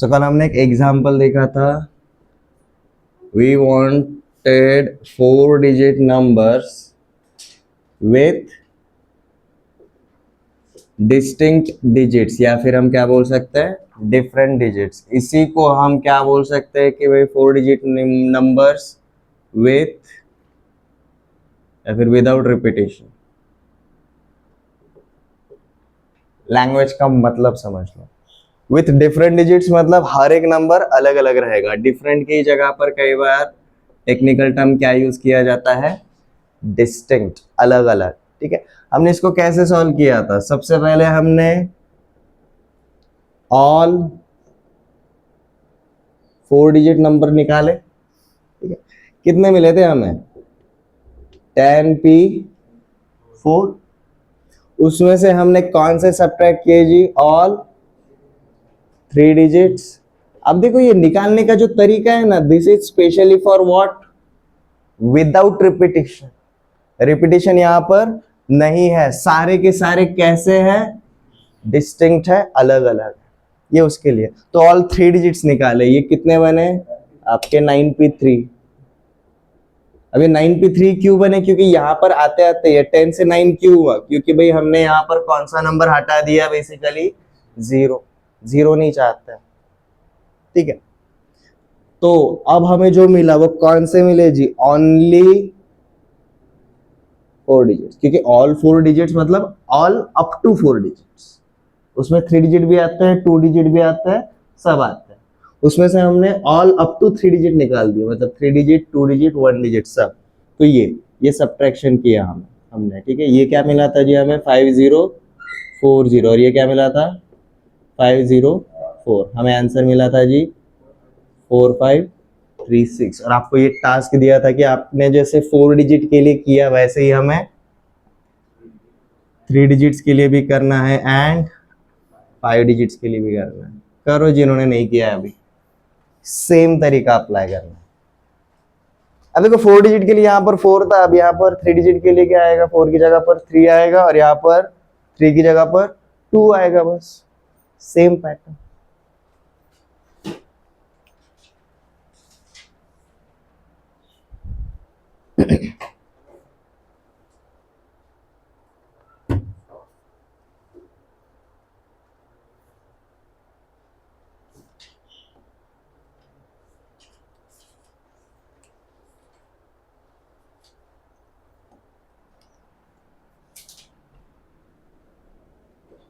सो कल हमने एक एग्जाम्पल देखा था, we wanted 4 digit numbers with distinct digits, या फिर हम क्या बोल सकते हैं, डिफरेंट डिजिट्स। इसी को हम क्या बोल सकते हैं कि भाई 4 डिजिट नंबर्स विथ या फिर विदाउट रिपीटेशन। लैंग्वेज का मतलब समझ लो। विथ डिफरेंट डिजिट्स मतलब हर एक नंबर अलग अलग रहेगा। डिफरेंट की जगह पर कई बार टेक्निकल टर्म क्या यूज किया जाता है, डिस्टिंक्ट, अलग अलग। ठीक है, हमने इसको कैसे सॉल्व किया था? सबसे पहले हमने ऑल 4 डिजिट नंबर निकाले। ठीक है, कितने मिले थे हमें? 10p4। उसमें से हमने कौन से सब्ट्रैक्ट किए जी? All 3 digits. अब देखो ये निकालने का जो तरीका है ना, this is specially for what? Without repetition. Repetition यहां पर नहीं है, सारे के सारे कैसे हैं? डिस्टिंक्ट है, अलग अलग। ये उसके लिए तो ऑल 3 डिजिट्स निकाले। ये कितने बने आपके? 9p3। अभी 9p3 क्यों बने? क्योंकि यहाँ पर आते आते ये 10 से 9 क्यों हुआ? क्योंकि भाई हमने यहाँ पर कौन सा नंबर हटा दिया? बेसिकली 0। 0 नहीं चाहते। ठीक है, तो अब हमें जो मिला वो कौन से मिले जी? Only 4 digits. क्योंकि ऑल 4 डिजिट्स मतलब ऑल अप टू 4 डिजिट्स। उसमें 3 डिजिट भी आता है, 2 डिजिट भी आता है, सब आता है। उसमें से हमने ऑल अप टू 3 डिजिट निकाल दिया, मतलब 3 डिजिट, 2 डिजिट, 1 डिजिट सब। तो ये सब्ट्रैक्शन किया हमने। ठीक है, ये क्या मिला था जी हमें? 5040। और ये क्या मिला था? 504। हमें आंसर मिला था जी 4536। और आपको ये टास्क दिया था कि आपने जैसे 4 डिजिट के लिए किया वैसे ही हमें 3 डिजिट्स के लिए भी करना है एंड 5 डिजिट्स के लिए भी करना है। करो जिन्होंने नहीं किया है अभी, सेम तरीका अप्लाई करना है। अब देखो 4 डिजिट के लिए यहाँ पर 4 था, अब यहाँ पर 3 डिजिट के लिए क्या आएगा? 4 की जगह पर 3 आएगा और यहाँ पर 3 की जगह पर 2 आएगा, बस सेम पैटर्न।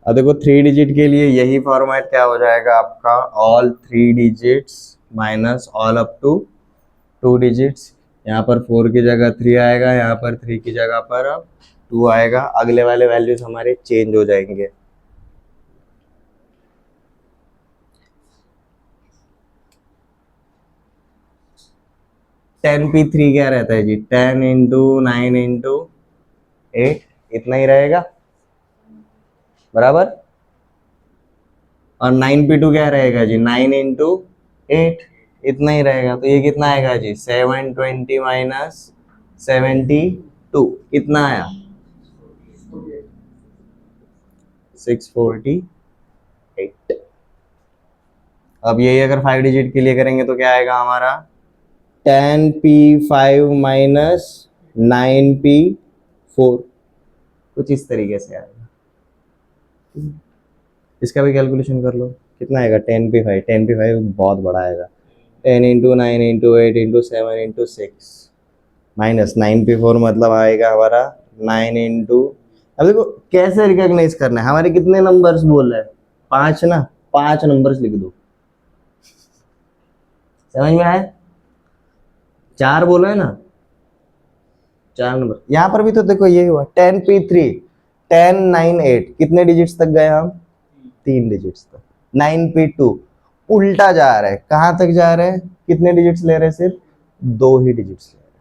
अब देखो 3 डिजिट के लिए यही फॉर्मेट क्या हो जाएगा आपका? All 3 digits minus all up to 2 digits. यहाँ पर 4 की जगह 3 आएगा, यहाँ पर 3 की जगह पर अब 2 आएगा। अगले वाले वैल्यूज हमारे चेंज हो जाएंगे। टेन पी थ्री क्या रहता है जी? 10 इंटू 9 इंटू 8, इतना ही रहेगा बराबर। और 9p2 क्या रहेगा जी? 9 इंटू 8, इतना ही रहेगा। तो ये कितना आएगा जी? 720 माइनस 72, कितना आया? 648। अब यही अगर 5 डिजिट के लिए करेंगे तो क्या आएगा हमारा? 10p5 माइनस 9p4, कुछ इस तरीके से आएगा। इसका भी कैलकुलेशन कर लो, कितना आएगा? 10p5, 10p5 बहुत बड़ा आएगा। 10 into 9 into 8 into 7 into 6 minus 9p4 मतलब आएगा हमारा 9 इंटू। अब देखो कैसे रिकॉग्नाइज करना है, हमारे कितने नंबर्स बोल रहे हैं? 5 ना, 5 नंबर्स लिख दो। समझ में आया? 4 बोला है ना, 4 नंबर। यहाँ पर भी तो देखो ये हुआ 10p3, 10 9 8, कितने डिजिट्स तक गए हम? 3 डिजिट्स तक। 9p2 उल्टा जा रहा है, कहां तक जा रहे हैं? कितने डिजिट्स ले रहे हैं? सिर्फ 2 ही डिजिट्स ले रहे हैं।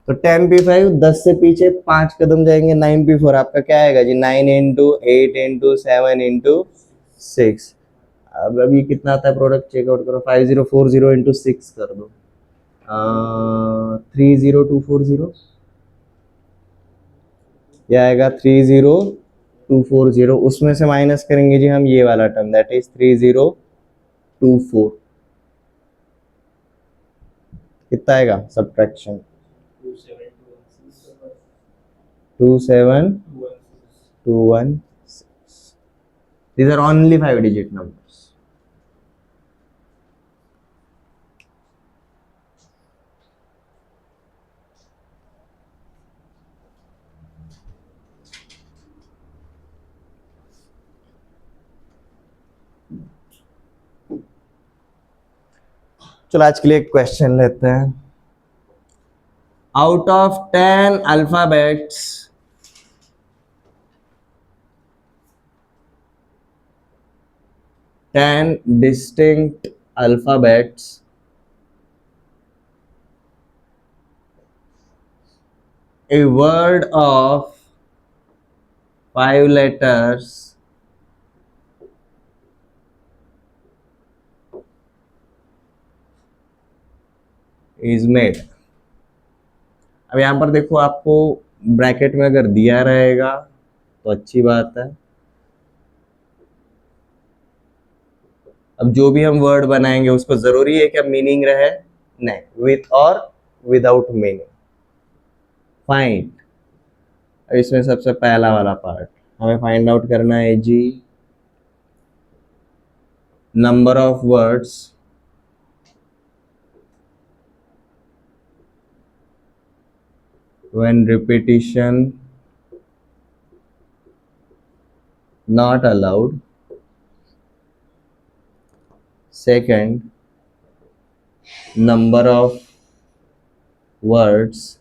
तो 10p5 10 से पीछे 5 कदम जाएंगे। 9p4 आपका क्या आएगा जी? 9 इंटू 8 इंटू 7 इंटू 6। अब अभी कितना आता है? प्रोडक्ट चेकआउट करो। 5040 इंटू 6 कर दो, 30240। यह आएगा 30 240, उसमें से माइनस करेंगे जी हम ये वाला टर्म, दैट इज 3024। कितना आएगा subtraction? 27216। These are only 5-digit numbers. चलो आज के लिए एक क्वेश्चन लेते हैं। Out of 10 alphabets, 10 distinct alphabets, a word of 5 letters is made। अब यहां पर देखो, आपको ब्रैकेट में अगर दिया रहेगा तो अच्छी बात है। अब जो भी हम वर्ड बनाएंगे उसको जरूरी है कि मीनिंग रहे? नहीं, विथ और विदाउट मीनिंग। फाइंड, इसमें सबसे पहला वाला पार्ट हमें फाइंड आउट करना है जी, number of words when repetition not allowed। Second, number of words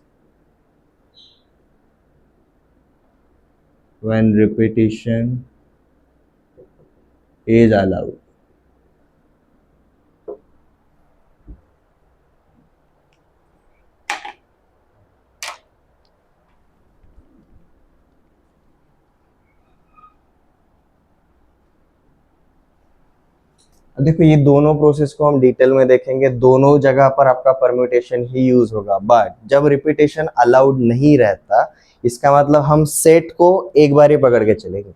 when repetition is allowed। देखो, ये दोनों प्रोसेस को हम डिटेल में देखेंगे, दोनों जगह पर आपका परम्यूटेशन ही यूज होगा। बट जब रिपीटेशन अलाउड नहीं रहता, इसका मतलब हम सेट को एक बार ही पकड़ के चलेंगे।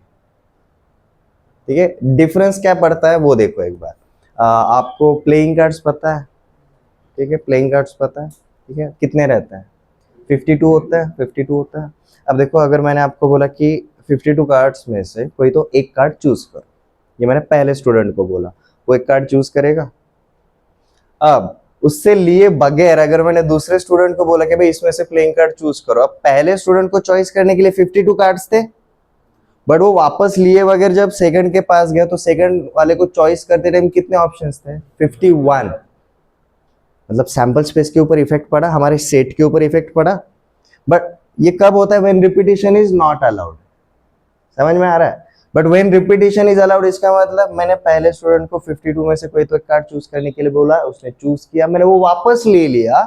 ठीक है, डिफरेंस क्या पड़ता है वो देखो एक बार। आपको प्लेइंग कार्ड्स पता है? ठीक है, प्लेइंग कार्ड्स पता है। ठीक है, कितने रहते हैं? 52 होता है, 52 होता है। अब देखो, अगर मैंने आपको बोला कि 52 कार्ड्स में से कोई तो एक कार्ड चूज करो, ये मैंने पहले स्टूडेंट को बोला, वो एक कार्ड चूज करेगा। अब उससे लिए बगैर अगर मैंने दूसरे स्टूडेंट को बोला कि भाई इसमें से प्लेइंग कार्ड चूज करो, अब पहले स्टूडेंट को चॉइस करने के लिए 52 कार्ड्स थे, बट वो वापस लिए बगैर जब सेकंड के पास गया तो सेकंड वाले को चॉइस करते टाइम कितने ऑप्शंस थे? 51। मतलब सैंपल स्पेस के ऊपर इफेक्ट पड़ा, हमारे सेट के ऊपर इफेक्ट पड़ा। बट ये कब होता है? When repetition is not allowed. समझ में आ रहा है? But when repetition is allowed, इसका मतलब मैंने पहले स्टूडेंट को 52 में से कोई तो एक कार्ड चूज करने के लिए बोला, उसने चूज किया, मैंने वो वापस ले लिया,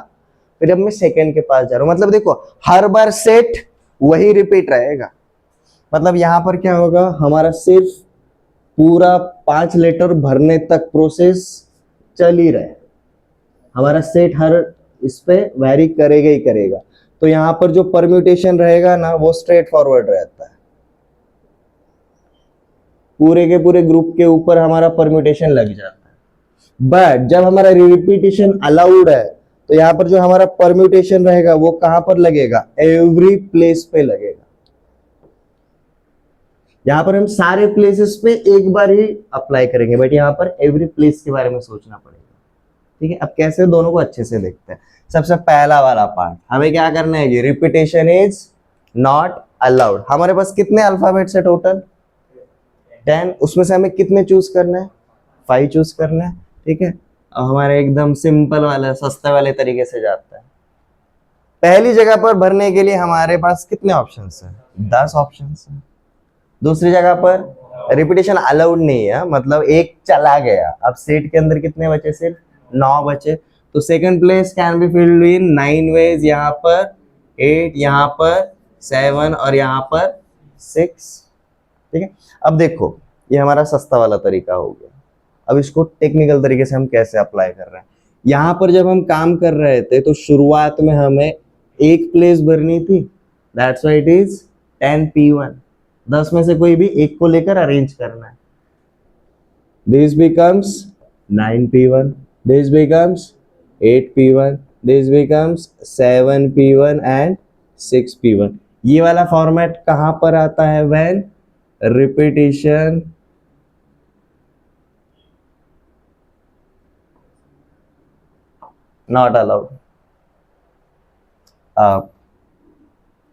फिर अब मैं सेकंड के पास जा रहा हूं। मतलब देखो, हर बार सेट वही रिपीट रहेगा। मतलब यहां पर क्या होगा, हमारा सिर्फ पूरा 5 लेटर भरने तक प्रोसेस चल ही रहे, हमारा सेट हर इस पे वैरी करेगा ही करेगा। तो यहां पर जो परम्यूटेशन रहेगा ना, वो स्ट्रेट फॉरवर्ड रहता है, पूरे के पूरे ग्रुप के ऊपर हमारा परम्यूटेशन लग जाता है। बट जब हमारा रिपीटेशन अलाउड है, तो यहाँ पर जो हमारा परम्यूटेशन रहेगा वो कहां पर लगेगा? एवरी प्लेस पे लगेगा। यहाँ पर हम सारे प्लेसेस पे एक बार ही अप्लाई करेंगे, बट यहाँ पर एवरी प्लेस के बारे में सोचना पड़ेगा। ठीक है, अब कैसे दोनों को अच्छे से देखते हैं। सबसे पहला वाला पार्ट हमें क्या करना है? Repetition is not allowed. हमारे पास कितने अल्फाबेट्स है टोटल? 10। उसमें से हमें कितने चूज करना है? 5 चूज करना है। ठीक है, अब हमारे एकदम सिंपल वाला सस्ते वाले तरीके से जाता है। पहली जगह पर भरने के लिए हमारे पास कितने ऑप्शंस हैं? 10 ऑप्शंस हैं। दूसरी जगह पर रिपीटेशन अलाउड नहीं है, मतलब एक चला गया, अब सेट के अंदर कितने बचे? सिर्फ 9 बचे। तो second place can be filled in 9 ways, यहाँ पर 8, यहाँ पर 7 और यहाँ पर 6। ठीक है, अब देखो, ये हमारा सस्ता वाला तरीका हो गया। अब इसको टेक्निकल तरीके से हम कैसे अप्लाई कर रहे हैं? यहाँ पर जब हम काम कर रहे थे तो शुरुआत में हमें एक प्लेस भरनी थी, that's why it is 10P1। 10 में से कोई भी एक को लेकर अरेंज करना है. This becomes 9p1, this becomes 8p1, this becomes 7p1 and 6p1. ये वाला फॉर्मेट कहां पर आता है? when repetition not allowed. आप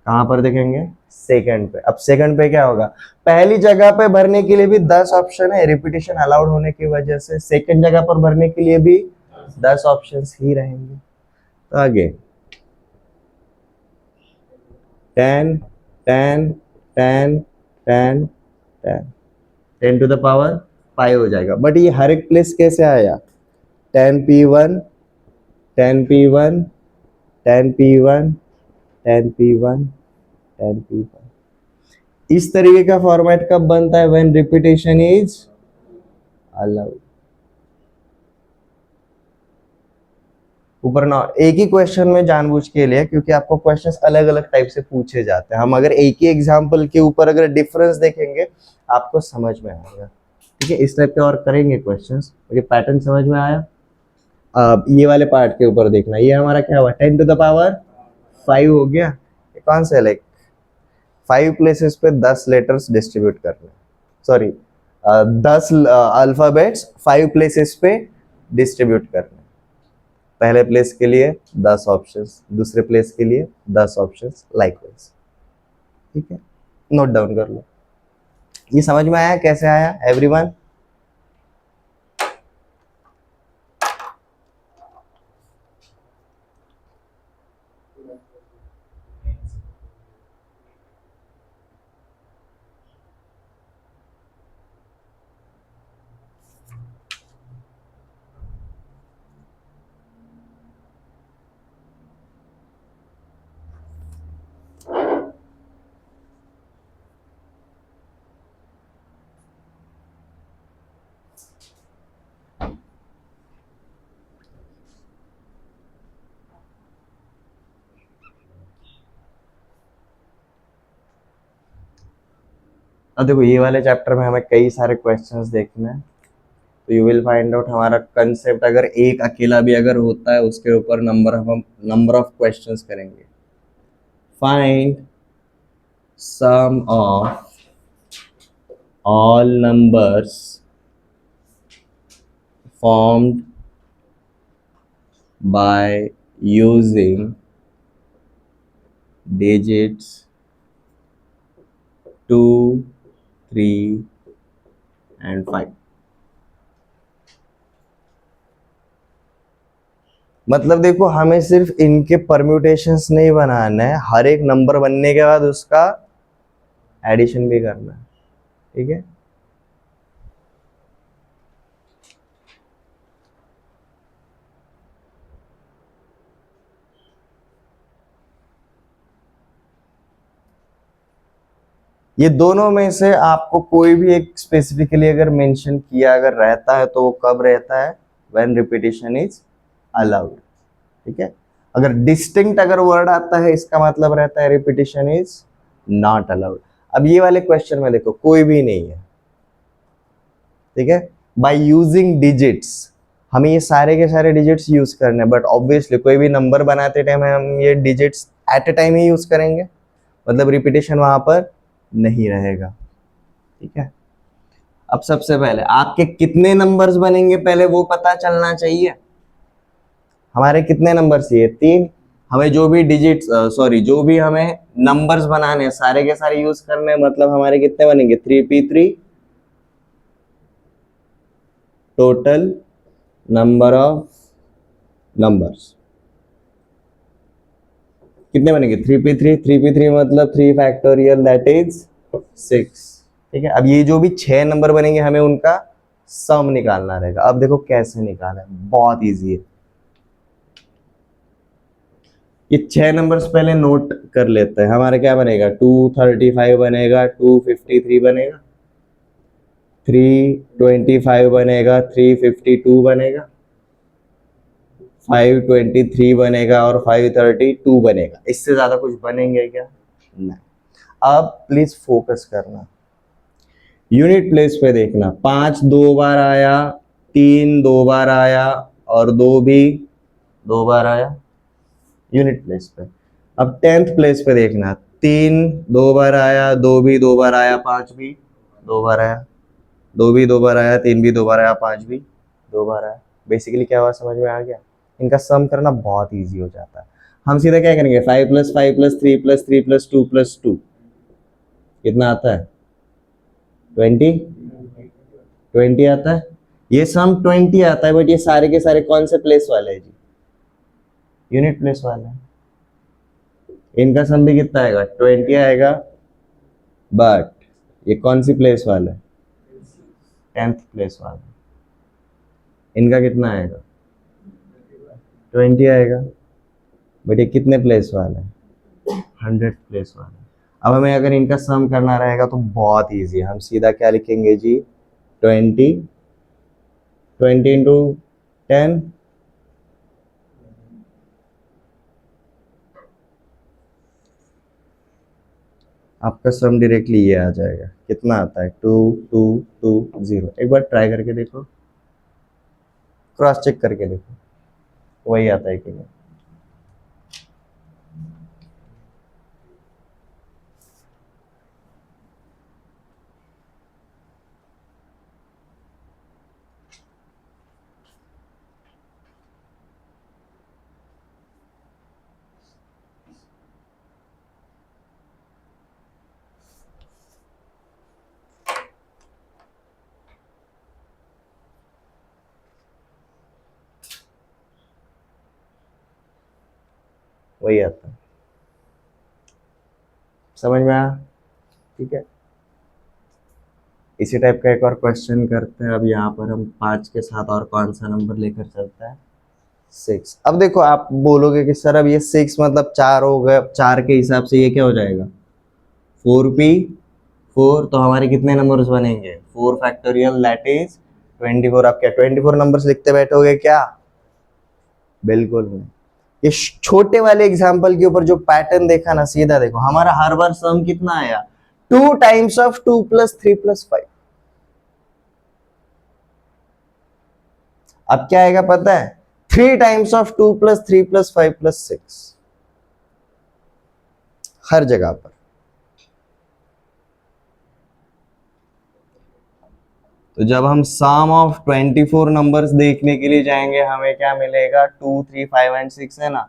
कहां पर देखेंगे? सेकंड पे. अब सेकंड पे क्या होगा? पहली जगह पे भरने के लिए भी 10 ऑप्शन है, रिपीटिशन अलाउड होने की वजह से सेकंड जगह पर भरने के लिए भी 10 ऑप्शंस ही रहेंगे. तो आगे 10 10 10 10 10 10 टू द पावर 5 हो जाएगा. बट ये हर एक प्लेस कैसे आया? 10p1 10p1 10p1 10p1 10p1. इस तरीके का फॉर्मेट कब बनता है? When repetition is allowed. ऊपर ना एक ही क्वेश्चन में जानबूझ के लिए, क्योंकि आपको क्वेश्चंस अलग अलग टाइप से पूछे जाते हैं. हम अगर एक ही एग्जांपल के ऊपर अगर डिफरेंस देखेंगे आपको समझ में आएगा. ठीक है, इस टाइप के और करेंगे क्वेश्चंस. ये पैटर्न समझ में आया? अब ये वाले पार्ट के ऊपर देखना. ये हमारा क्या हुआ? 10 टू द पावर 5 हो गया. ये कौन सा लाइक 5 प्लेसेस पे 10 लेटर्स डिस्ट्रीब्यूट करना. सॉरी 10 अल्फाबेट्स 5 प्लेसेस पे डिस्ट्रीब्यूट करना. पहले प्लेस के लिए 10 ऑप्शंस, दूसरे प्लेस के लिए 10 ऑप्शंस, लाइकवाइज. ठीक है, नोट डाउन कर लो. ये समझ में आया? कैसे आया एवरीवन? अब देखो ये वाले चैप्टर में हमें कई सारे क्वेश्चंस देखने हैं. तो यू विल फाइंड आउट हमारा कंसेप्ट अगर एक अकेला भी अगर होता है उसके ऊपर नंबर ऑफ क्वेश्चंस करेंगे. Find sum of all numbers formed by using digits 2, 3 and 5. मतलब देखो हमें सिर्फ इनके परम्यूटेशंस नहीं बनाना है, हर एक नंबर बनने के बाद उसका एडिशन भी करना है. ठीक है, ये दोनों में से आपको कोई भी एक स्पेसिफिकली अगर मेंशन किया अगर रहता है तो वो कब रहता है? When repetition is allowed. ठीक है, अगर डिस्टिंक्ट अगर वर्ड आता है इसका मतलब रहता है रिपीटिशन इज नॉट अलाउड. अब ये वाले क्वेश्चन में देखो कोई भी नहीं है. ठीक है, बाय यूजिंग डिजिट्स हमें ये सारे के सारे डिजिट्स यूज करने हैं. बट ऑब्वियसली कोई भी नंबर बनाते टाइम हम ये डिजिट्स एट ए टाइम ही यूज करेंगे, मतलब रिपीटिशन वहां पर नहीं रहेगा. ठीक है, अब सबसे पहले आपके कितने नंबर्स बनेंगे पहले वो पता चलना चाहिए. हमारे कितने नंबर्स चाहिए? 3. हमें जो भी डिजिट्स जो भी हमें नंबर्स बनाने हैं सारे के सारे यूज करने हैं. मतलब हमारे कितने बनेंगे? 3p3 total number of numbers. कितने बनेंगे? 3p3 मतलब 3 फैक्टोरियल दैट इज 6. ठीक है, अब ये जो भी 6 नंबर बनेंगे हमें उनका सम निकालना रहेगा. अब देखो कैसे निकालना है, बहुत इजी है. ये 6 नंबर्स पहले नोट कर लेते हैं. हमारा क्या बनेगा? 235 बनेगा, 253 बनेगा, 325 बनेगा, 352 बनेगा, 523 बनेगा और 532 बनेगा. इससे ज्यादा कुछ बनेंगे क्या? नहीं. अब प्लीज फोकस करना, यूनिट प्लेस पे देखना, 5 2 बार आया, 3 2 बार आया और 2 भी 2 बार आया यूनिट प्लेस पे। अब 10th प्लेस पे देखना, 3 2 बार आया, 2 भी 2 बार आया, 5 भी 2 बार आया, 2 भी 2 बार आया, 3 भी 2 बार आया, 5 भी 2 बार आया। बेसिकली क्या हुआ समझ में आ गया? इनका सम करना बहुत ईजी हो जाता है। हम सीधा क्या करेंगे, 5 + 5 + 3 + 3 + 2 + 2 कितना आता है? 20 20 आता है। ये सम 20 आता है, बट ये सारे के सारे कौन से प्लेस वाले हैं जी? यूनिट प्लेस वाले हैं। इनका सम भी कितना आएगा? 20 आएगा, बट ये कौन सी प्लेस वाला है? 10th प्लेस वाला। इनका कितना आएगा? 20 आएगा, बट ये कितने प्लेस वाला है? 100 प्लेस वाला। अब हमें अगर इनका सम करना रहेगा तो बहुत इजी है, हम सीधा क्या लिखेंगे जी, 20 × 10, आपका सम डायरेक्टली ये आ जाएगा। कितना आता है? 2 2 2 0। एक बार ट्राई करके देखो, क्रॉस चेक करके देखो वही आता है कि नहीं। वही आता है, समझ में आया? ठीक है, इसी टाइप का एक और क्वेश्चन करते हैं। अब यहाँ पर हम 5 के साथ और कौन सा नंबर लेकर चलता है? 6। अब देखो आप बोलोगे कि सर अब ये 6 मतलब 4 हो गए, 4 के हिसाब से ये क्या हो जाएगा? 4p 4, तो हमारे कितने नंबर्स बनेंगे? 4 फैक्टोरियल दैट इज 24। आप क्या 24 नंबर्स लिखते बैठोगे क्या? बिल्कुल नहीं। ये छोटे वाले एग्जाम्पल के ऊपर जो पैटर्न देखा ना, सीधा देखो, हमारा हर बार सम कितना आया? 2 टाइम्स ऑफ 2 + 3 + 5। अब क्या आएगा पता है? 3 टाइम्स ऑफ 2 + 3 + 5 + 6, हर जगह पर। तो जब हम सम ऑफ 24 नंबर्स देखने के लिए जाएंगे, हमें क्या मिलेगा? 2 3 5 एंड 6 है ना।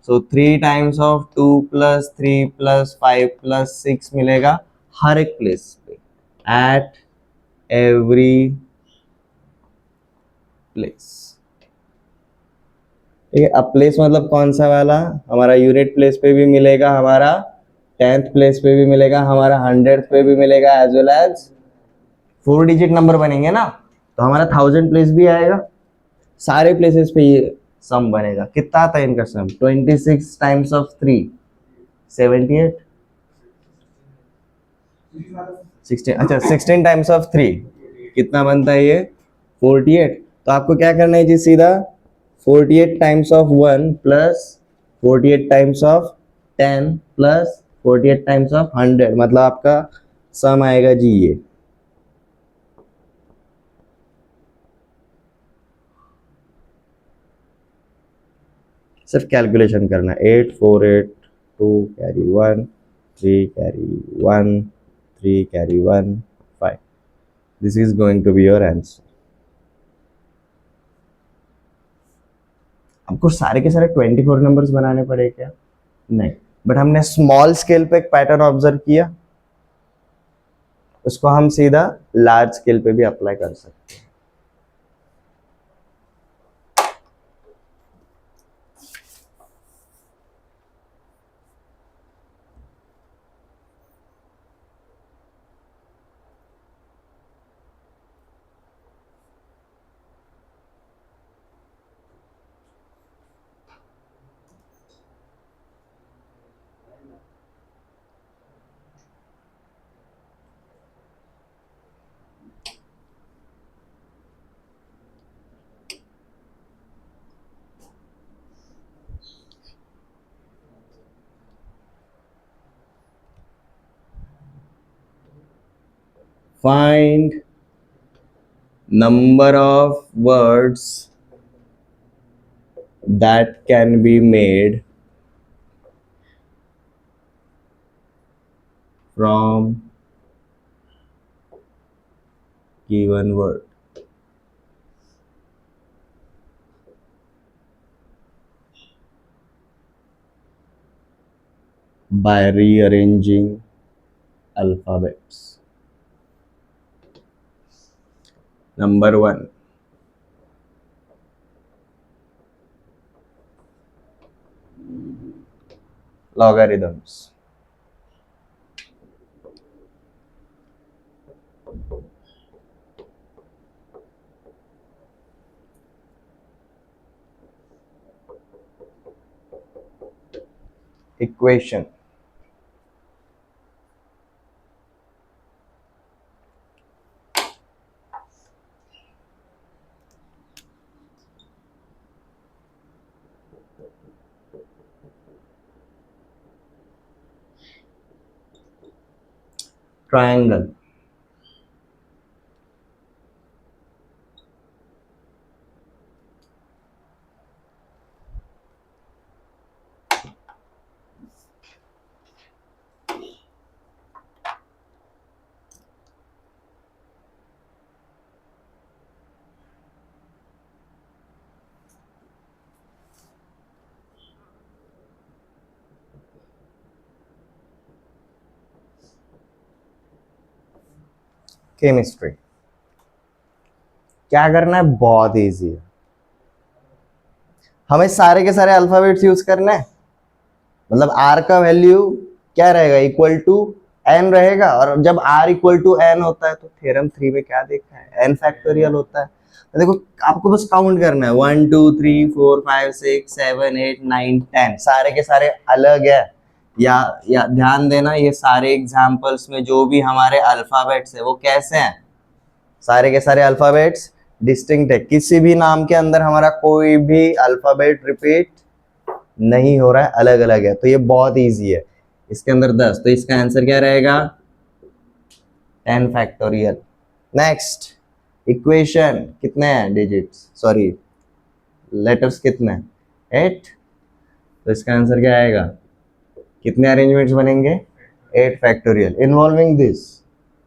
सो 3 टाइम्स ऑफ 2 + 3 + 5 + 6 मिलेगा हर एक प्लेस पे, एट एवरी प्लेस। ठीक है, अब प्लेस मतलब कौन सा वाला? हमारा यूनिट प्लेस पे भी मिलेगा, हमारा 10th प्लेस पे भी मिलेगा, हमारा 100th पे भी मिलेगा, as well as 4 digit number बनेंगे ना, तो हमारा 1000 प्लेस भी आएगा। सारे प्लेसेस पे ये सम बनेगा। कितना आता है इनका सम? 26 टाइम्स ऑफ 3 78, 16, अच्छा 16 टाइम्स ऑफ 3 कितना बनता है ये? 48। तो आपको क्या करना है जी, सीधा 48 times of 1 plus 48 times of 10 plus 48 times of 100, मतलब आपका सम आएगा जी ये। सिर्फ कैलकुलेशन करना, 8 4 8 2 carry 1 3 carry 1 3 carry 1 5। This is going to be your answer. आपको सारे के सारे 24 नंबर्स बनाने पड़े क्या? नहीं, बट हमने स्मॉल स्केल पे एक पैटर्न ऑब्जर्व किया, उसको हम सीधा लार्ज स्केल पे भी अप्लाई कर सकते हैं। find number of words that can be made from given word. By rearranging alphabets. Number 1. Logarithms. Equation. Triangle. Chemistry. क्या करना है? बहुत इजी है. हमें सारे के सारे अल्फाबेट्स यूज करना है. मतलब r का वैल्यू क्या रहेगा? इक्वल टू n रहेगा. और जब r इक्वल टू n होता है तो थ्योरम 3 में क्या देखा है? n फैक्टोरियल होता है. तो देखो आपको बस काउंट करना है. 1 2 3 4 5 6 7 8 9 10. सारे के सारे अलग है. या ध्यान देना, ये सारे एग्जाम्पल्स में जो भी हमारे अल्फाबेट्स है वो कैसे हैं? सारे के सारे अल्फाबेट्स डिस्टिंक्ट है. किसी भी नाम के अंदर हमारा कोई भी अल्फाबेट रिपीट नहीं हो रहा है, अलग अलग है. तो ये बहुत इजी है. इसके अंदर 10, तो इसका आंसर क्या रहेगा? 10 फैक्टोरियल. Next equation. कितने हैं डिजिट्स? सॉरी लेटर्स कितने हैं? 8. तो इसका आंसर क्या आएगा? कितने अरेंजमेंट्स बनेंगे? 8 फैक्टोरियल इन्वॉल्विंग दिस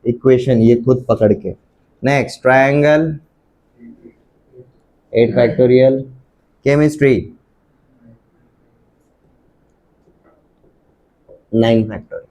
इक्वेशन. ये खुद पकड़ के. Next triangle 8 factorial. Chemistry 9 factorial.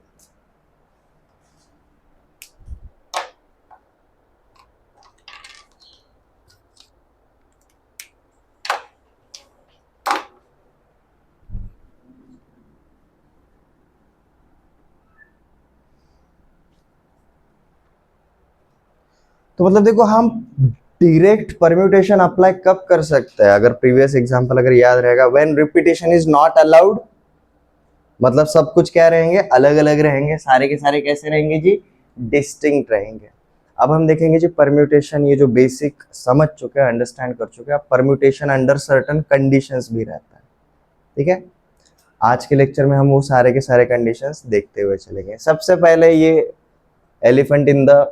तो मतलब देखो हम डायरेक्ट परम्यूटेशन अप्लाई कब कर सकते हैं? अगर प्रीवियस एग्जांपल अगर याद रहेगा, when repetition is not allowed. मतलब सब कुछ क्या रहेंगे? अलग अलग रहेंगे. सारे के सारे कैसे रहेंगे जी? डिस्टिंक्ट रहेंगे. अब हम देखेंगे जी परम्यूटेशन. ये जो बेसिक समझ चुके हैं, अंडरस्टैंड कर चुके हैं. अब परम्यूटेशन अंडर सर्टेन कंडीशंस भी रहता है. ठीक है. आज के लेक्चर में हम वो सारे के सारे कंडीशंस देखते हुए चलेंगे. सबसे पहले ये एलिफेंट इन द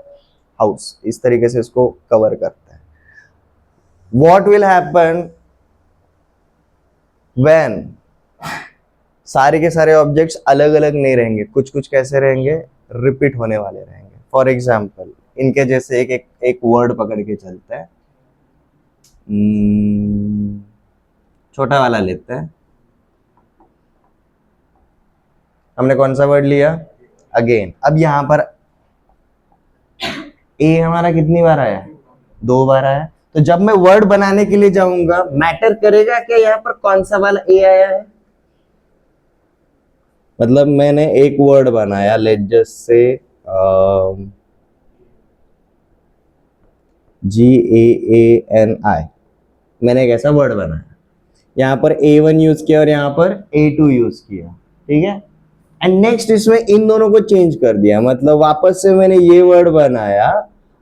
हाउस, इस तरीके से इसको कवर करते हैं. व्हाट विल हैपन व्हेन सारे के सारे ऑब्जेक्ट्स अलग अलग नहीं रहेंगे? कुछ कुछ कैसे रहेंगे? रिपीट होने वाले रहेंगे. फॉर एग्जाम्पल इनके जैसे एक वर्ड पकड़ के चलते हैं. छोटा वाला लेते हैं. हमने कौन सा वर्ड लिया? अगेन. अब यहां पर ए हमारा कितनी बार आया? 2 बार आया. तो जब मैं वर्ड बनाने के लिए जाऊंगा, मैटर करेगा क्या यहाँ पर कौन सा वाला ए आया है? मतलब मैंने एक वर्ड बनाया, लेट जस्ट से GAANI. मैंने एक ऐसा वर्ड बनाया. यहाँ पर A1 यूज किया और यहाँ पर A2 यूज किया. ठीक है. एंड नेक्स्ट इसमें इन दोनों को चेंज कर दिया. मतलब वापस से मैंने ये वर्ड बनाया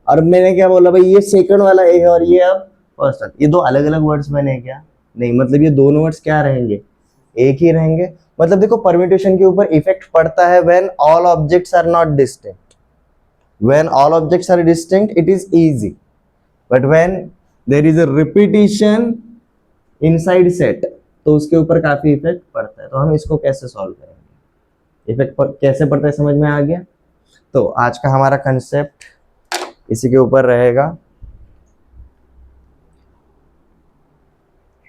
और मैंने क्या बोला? भाई ये सेकंड वाला ए है और ये अब फर्स्ट. ये दो अलग अलग वर्ड्स मैंने क्या? नहीं. मतलब ये दोनों वर्ड्स क्या रहेंगे? एक ही रहेंगे. मतलब देखो परम्यूटेशन के ऊपर इफेक्ट पड़ता है when all objects are not distinct. When all objects are distinct, it is easy. But when there is a repetition inside set, तो उसके ऊपर काफी इफेक्ट पड़ता है. तो हम इसको कैसे सॉल्व करेंगे? इफेक्ट कैसे पड़ता है समझ में आ गया? तो आज का हमारा कंसेप्ट इसी के ऊपर रहेगा.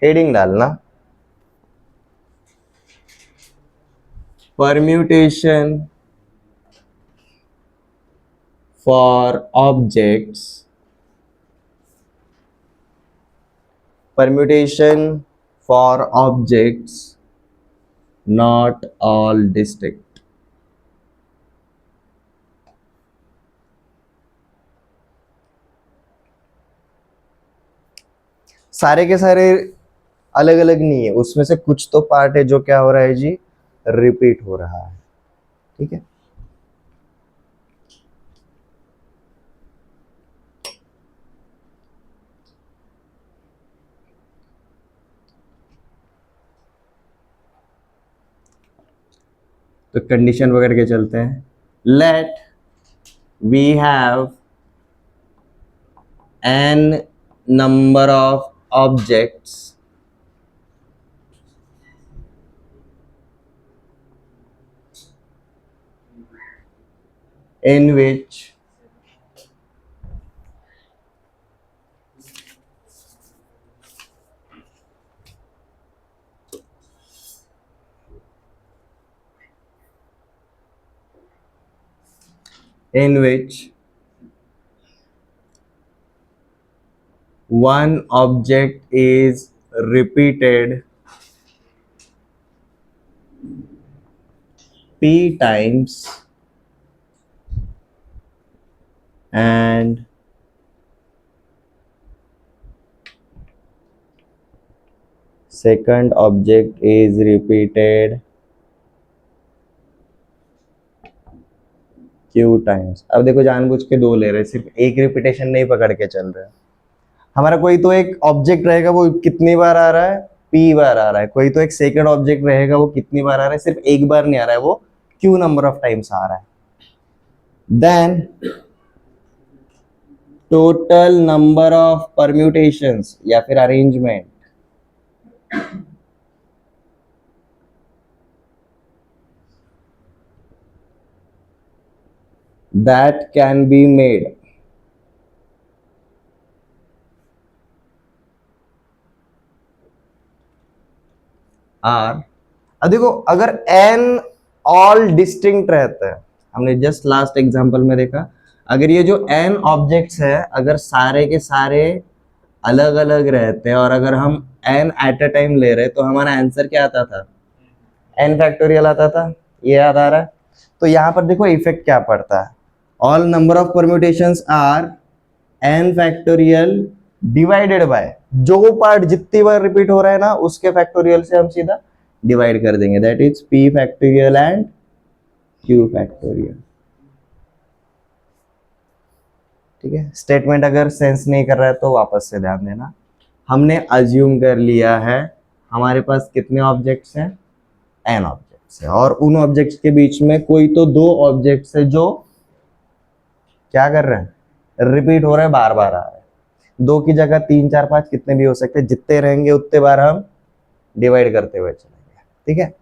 हेडिंग डालना, permutation for objects, permutation for objects not all distinct. सारे के सारे अलग अलग नहीं है, उसमें से कुछ तो पार्ट है जो क्या हो रहा है जी, रिपीट हो रहा है. ठीक है, तो कंडीशन वगैरह के चलते हैं. Let we have n number of objects in which one object is repeated p times and second object is repeated q times. अब देखो जानबूझ के दो ले रहे, सिर्फ एक रिपीटेशन नहीं पकड़ के चल रहे. हमारा कोई तो एक ऑब्जेक्ट रहेगा वो कितनी बार आ रहा है, p बार आ रहा है. कोई तो एक सेकंड ऑब्जेक्ट रहेगा वो कितनी बार आ रहा है, सिर्फ एक बार नहीं आ रहा है, वो q नंबर ऑफ टाइम्स आ रहा है. Then total number of permutations या फिर arrangement that can be made are, अब देखो अगर n ऑल डिस्टिंक्ट रहता है, हमने जस्ट लास्ट एग्जांपल में देखा, अगर ये जो n ऑब्जेक्ट्स है अगर सारे के सारे अलग अलग रहते हैं और अगर हम n एट अ टाइम ले रहे तो हमारा आंसर क्या आता था, n फैक्टोरियल आता था. ये याद आ रहा है? तो यहाँ पर देखो इफेक्ट क्या पड़ता है, all number of permutations are n factorial divided by, जो पार्ट जितनी बार रिपीट हो रहा है ना उसके फैक्टोरियल से हम सीधा डिवाइड कर देंगे, that is p factorial and q factorial. ठीक है, स्टेटमेंट अगर सेंस नहीं कर रहा है तो वापस से ध्यान देना. हमने अज्यूम कर लिया है हमारे पास कितने ऑब्जेक्ट्स हैं, n ऑब्जेक्ट्स है, और उन ऑब्जेक्ट्स के बीच में कोई तो दो ऑब्जेक्ट्स है जो क्या कर रहे हैं, रिपीट हो रहे हैं, बार बार आ रहे हैं. दो की जगह 3 4 5 कितने भी हो सकते हैं, जितने रहेंगे उतने बार हम डिवाइड करते हुए चलेंगे. ठीक है,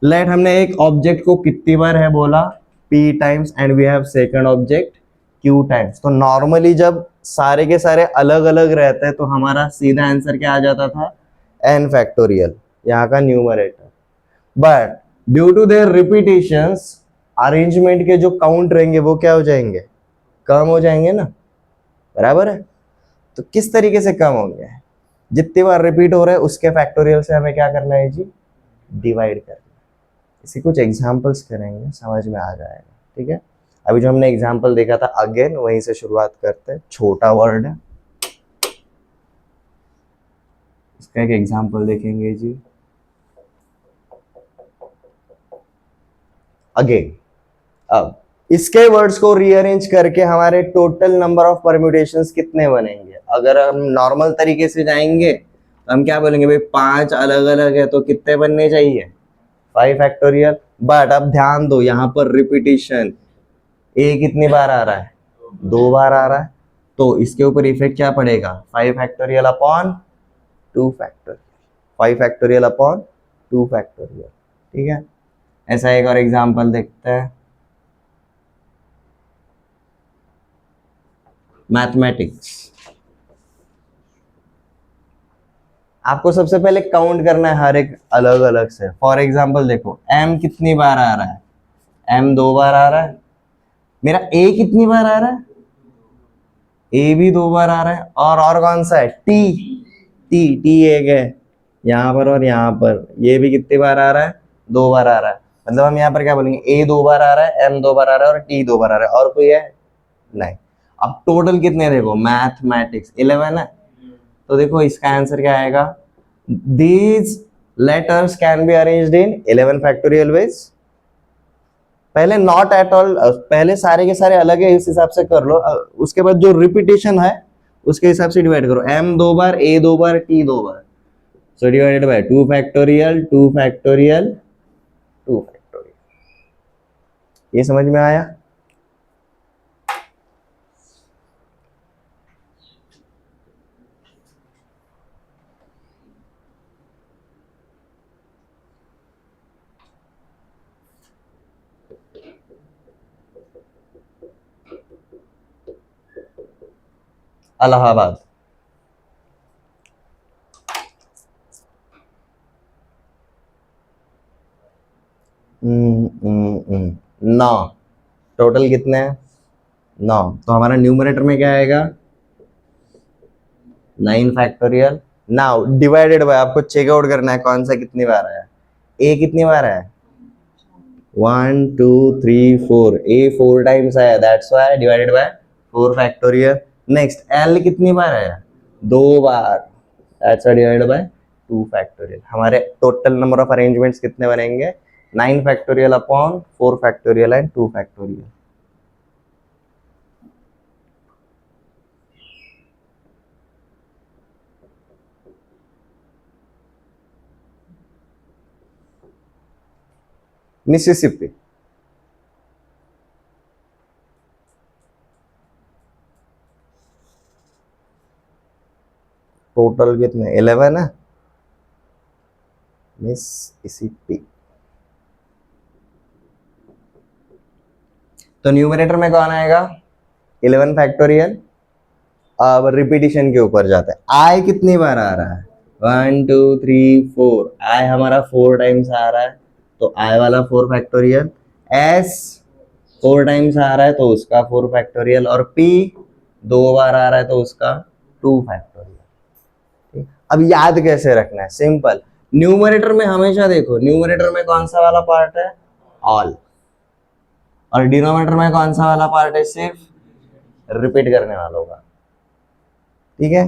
लेट हमने एक ऑब्जेक्ट को कितनी बार है बोला, p times, and we have second object q times. तो नॉर्मली जब सारे के सारे अलग अलग रहते हैं तो हमारा सीधा आंसर क्या आ जाता था, n फैक्टोरियल, यहाँ का numerator. But due to their repetitions arrangement के जो काउंट रहेंगे वो क्या हो जाएंगे, कम हो जाएंगे ना, बराबर है. तो किस तरीके से कम होंगे, जितनी बार रिपीट हो रहा है उसके फैक्टोरियल से हमें क्या करना है जी, डिवाइड करना. इसी कुछ एग्जांपल्स करेंगे, समझ में आ जाएगा. ठीक है, अभी जो हमने एग्जांपल देखा था अगेन वहीं से शुरुआत करते हैं. छोटा वर्ड है, इसका एक एग्जांपल देखेंगे जी. अगेन अब इसके वर्ड्स को रीअरेंज करके हमारे टोटल नंबर ऑफ परम्यूटेशंस कितने बनेंगे. अगर हम नॉर्मल तरीके से जाएंगे तो हम क्या बोलेंगे भाई, 5 अलग अलग है तो कितने बनने चाहिए, 5 फैक्टोरियल. बट अब ध्यान दो यहाँ पर रिपीटिशन, a कितनी बार आ रहा है, दो बार आ रहा है, तो इसके ऊपर इफेक्ट क्या पड़ेगा, 5 factorial upon 2 factorial, 5 factorial upon 2 factorial. ठीक है, ऐसा एक और एग्जांपल देखते हैं, मैथमेटिक्स। आपको सबसे पहले काउंट करना है हर एक अलग अलग से। फॉर एग्जांपल देखो, m कितनी बार आ रहा है, m 2 बार आ रहा है, मेरा a कितनी बार आ रहा है, a भी 2 बार आ रहा है, और कौन सा है, t, t एक है यहाँ पर, और यहाँ पर ये भी कितनी बार आ रहा है, 2 बार आ रहा है। मतलब हम यहाँ पर क्या बोलेंगे, a 2 बार आ रहा है, m 2 बार आ रहा है, और t 2 बार आ रहा है, और कोई है नहीं। अब टोटल कितने देखो, मैथमेटिक्स 11 है, तो देखो इसका आंसर क्या आएगा, these letters can be arranged in 11 factorial ways। पहले नॉट एट ऑल, पहले सारे के सारे अलग है, इस हिसाब से कर लो। उसके बाद जो रिपीटेशन है उसके हिसाब से डिवाइड करो, m 2 bar, a 2 bar, t 2 bar, so divided by 2 factorial 2 factorial 2 factorial. ये समझ में आया? इलाहाबाद। नौ, टोटल कितने हैं, 9, तो हमारा न्यूमरेटर में क्या आएगा, 9 फैक्टोरियल। नाउ डिवाइडेड बाय, आपको चेकआउट करना है कौन सा कितनी बार आया, ए कितनी बार आया, 1 2 3 4, ए 4 टाइम्स आया, that's why divided by 4 factorial. Next L कितनी बार आया, 2 बार, that's why divided by 2 factorial. हमारे टोटल नंबर ऑफ अरेंजमेंट्स कितने बनेंगे, 9 factorial upon 4 factorial and 2 factorial. Mississippi, total कितने, 11 है, मिसिसिपी। तो न्यूमरेटर में कौन आएगा, 11 फैक्टोरियल। अब रिपीटिशन के ऊपर जाते हैं, आई कितनी बार आ रहा है, 1 2 3 4, आई हमारा 4 टाइम्स आ रहा है, तो आई वाला 4 फैक्टोरियल। एस 4 टाइम्स आ रहा है तो उसका 4 फैक्टोरियल, और पी 2 बार आ रहा है तो उसका 2 फैक्टोरियल। अब याद कैसे रखना है, सिंपल, न्यूमरेटर में हमेशा देखो, न्यूमरेटर में कौन सा वाला पार्ट है, ऑल, और डिनोमिनेटर में कौन सा वाला पार्ट है, सिर्फ रिपीट करने वालों का। ठीक है,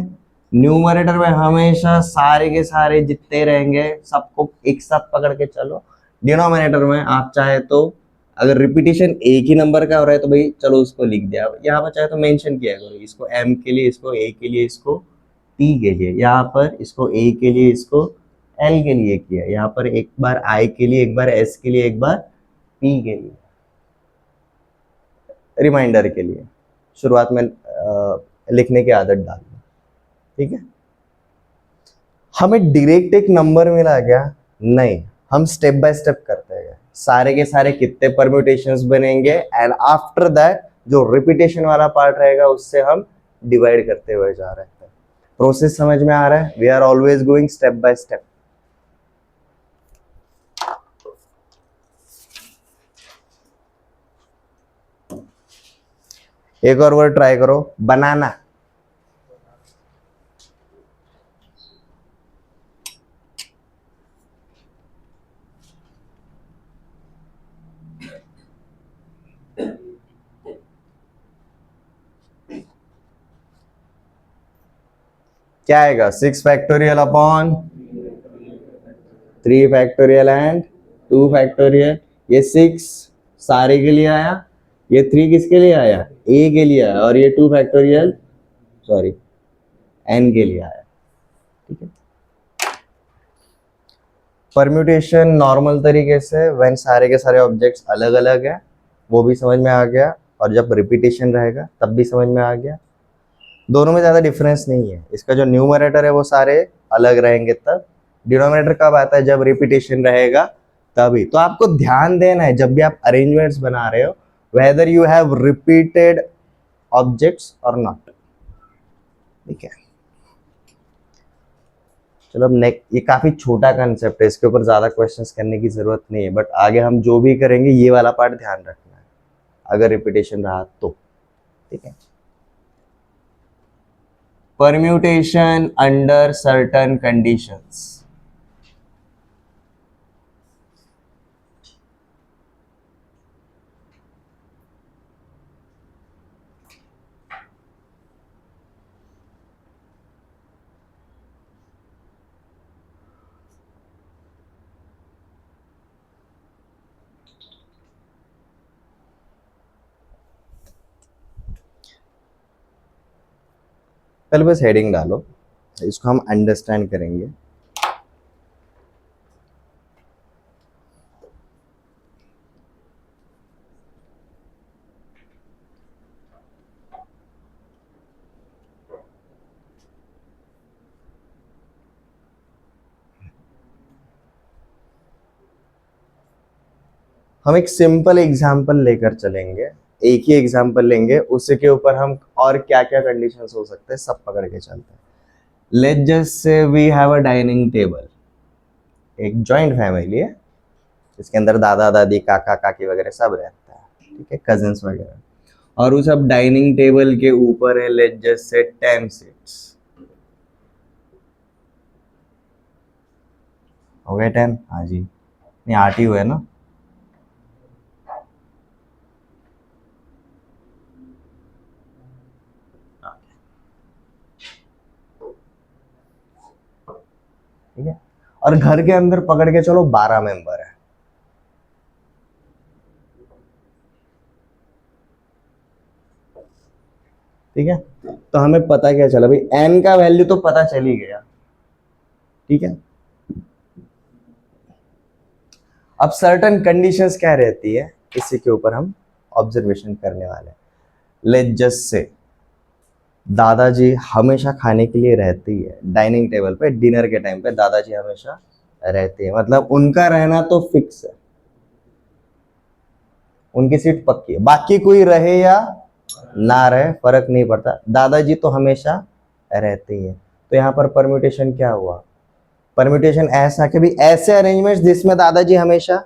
न्यूमरेटर में हमेशा सारे के सारे जितने रहेंगे सबको एक साथ पकड़ के चलो। डिनोमिनेटर में आप चाहे तो, अगर रिपीटिशन एक ही नंबर का हो रहा है तो भाई चलो उसको लिख दिया, यहाँ पर चाहे तो मेंशन किया करो, इसको m के लिए, इसको a के लिए, इसको t के लिए, यहाँ पर इसको a के लिए, इसको l के लिए किया, यहाँ पर एक बार i के लिए, एक बार s के लिए, एक बार p के लिए, रिमाइंडर के लिए, शुरुआत में लिखने की आदत डाल। ठीक है, हमें डायरेक्ट एक नंबर मिला क्या, नहीं, हम स्टेप बाय स्टेप करते हैं, सारे के सारे कितने परम्यूटेशंस बनेंगे, एंड आफ्टर दैट जो रिपीटेशन वाला पार्ट रहेगा उससे हम डिवाइड करते हुए जा रहे हैं। प्रोसेस समझ में आ रहा है, we are always going step by step. एक और वर्ड ट्राई करो, बनाना। क्या आएगा, 6 factorial upon 3 factorial and 2 factorial. ये 6 सारे के लिए आया, ये 3 किसके लिए आया, a के लिए आया, और ये 2 फैक्टोरियल सॉरी n के लिए आया। ठीक है, परम्यूटेशन नॉर्मल तरीके से व्हेन सारे के सारे ऑब्जेक्ट्स अलग अलग है, वो भी समझ में आ गया। और जब रिपीटेशन रहेगा तब भी समझ में आ गया। दोनों में ज़्यादा डिफरेंस नहीं है। इसका जो न्यूमरेटर है वो सारे अलग रहेंगे, तब डिनोमिनेटर कब आता है, जब रिपीटेशन रहेगा तभी। तो आपको ध्यान देना है जब भी आप अरेंजमेंट्स बना रहे हो, whether you have repeated objects और नॉट। ठीक है, चलो अब नेक्स्ट, ये काफी छोटा कंसेप्ट है, इसके ऊपर ज्यादा क्वेश्चंस करने की जरूरत नहीं है, बट आगे हम जो भी करेंगे ये वाला पार्ट ध्यान रखना है अगर रिपीटेशन रहा तो। ठीक है, परम्यूटेशन अंडर सर्टेन कंडीशंस। पहले बस हेडिंग डालो, इसको हम अंडरस्टैंड करेंगे। हम एक सिंपल एग्जाम्पल लेकर चलेंगे, एक ही एग्जाम्पल लेंगे, उसी के ऊपर हम और क्या क्या कंडीशंस हो सकते हैं सब पकड़ के चलते हैं। Let's just say we have a dining table, एक जॉइंट फैमिली है इसके अंदर दादा दादी काका काकी वगैरह सब रहता है, ठीक है, कजिन्स वगैरह, और उस अब डाइनिंग टेबल के ऊपर है लेट्स जस्ट से 10 सीट्स। हो गए 10? हाँ जी, नहीं 8 ही हुए ना। ठीक है, और घर के अंदर पकड़ के चलो 12 मेंबर है। ठीक है, तो हमें पता क्या चला भाई, n का वैल्यू तो पता चल ही गया। ठीक है, अब सर्टेन कंडीशंस क्या रहती है इसी के ऊपर हम ऑब्जर्वेशन करने वाले हैं। लेट्स जस्ट से दादाजी हमेशा खाने के लिए रहती है डाइनिंग टेबल पे, डिनर के टाइम पे दादाजी हमेशा रहते हैं, मतलब उनका रहना तो फिक्स है, उनकी सीट पक्की है, बाकी कोई रहे या ना रहे फर्क नहीं पड़ता, दादाजी तो हमेशा रहते ही है। तो यहाँ पर परम्यूटेशन क्या हुआ, परम्यूटेशन ऐसा कि भी ऐसे अरेंजमेंट्स जिसमें दादाजी हमेशा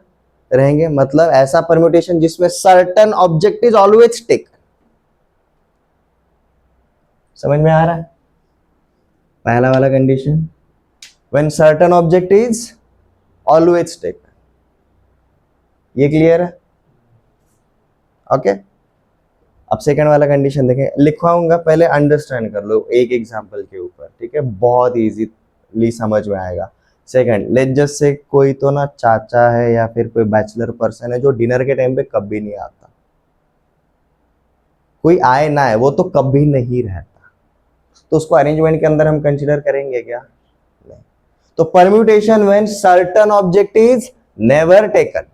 रहेंगे, मतलब ऐसा परम्यूटेशन जिसमें certain object is always take. समझ में आ रहा है पहला वाला condition, when certain object is always take. ये क्लियर है? ओके, अब सेकंड वाला कंडीशन देखें, लिखवाऊंगा पहले अंडरस्टैंड कर लो एक एग्जांपल के ऊपर, ठीक है, बहुत इजीली समझ में आएगा। सेकंड, लेट्स जस्ट से कोई तो ना चाचा है या फिर कोई बैचलर पर्सन है जो डिनर के टाइम पे कभी नहीं आता, कोई आए ना आए वो तो कभी नहीं रहता, तो उसको अरेंजमेंट के अंदर हम कंसीडर करेंगे क्या? नहीं। तो permutation when certain object is never taken,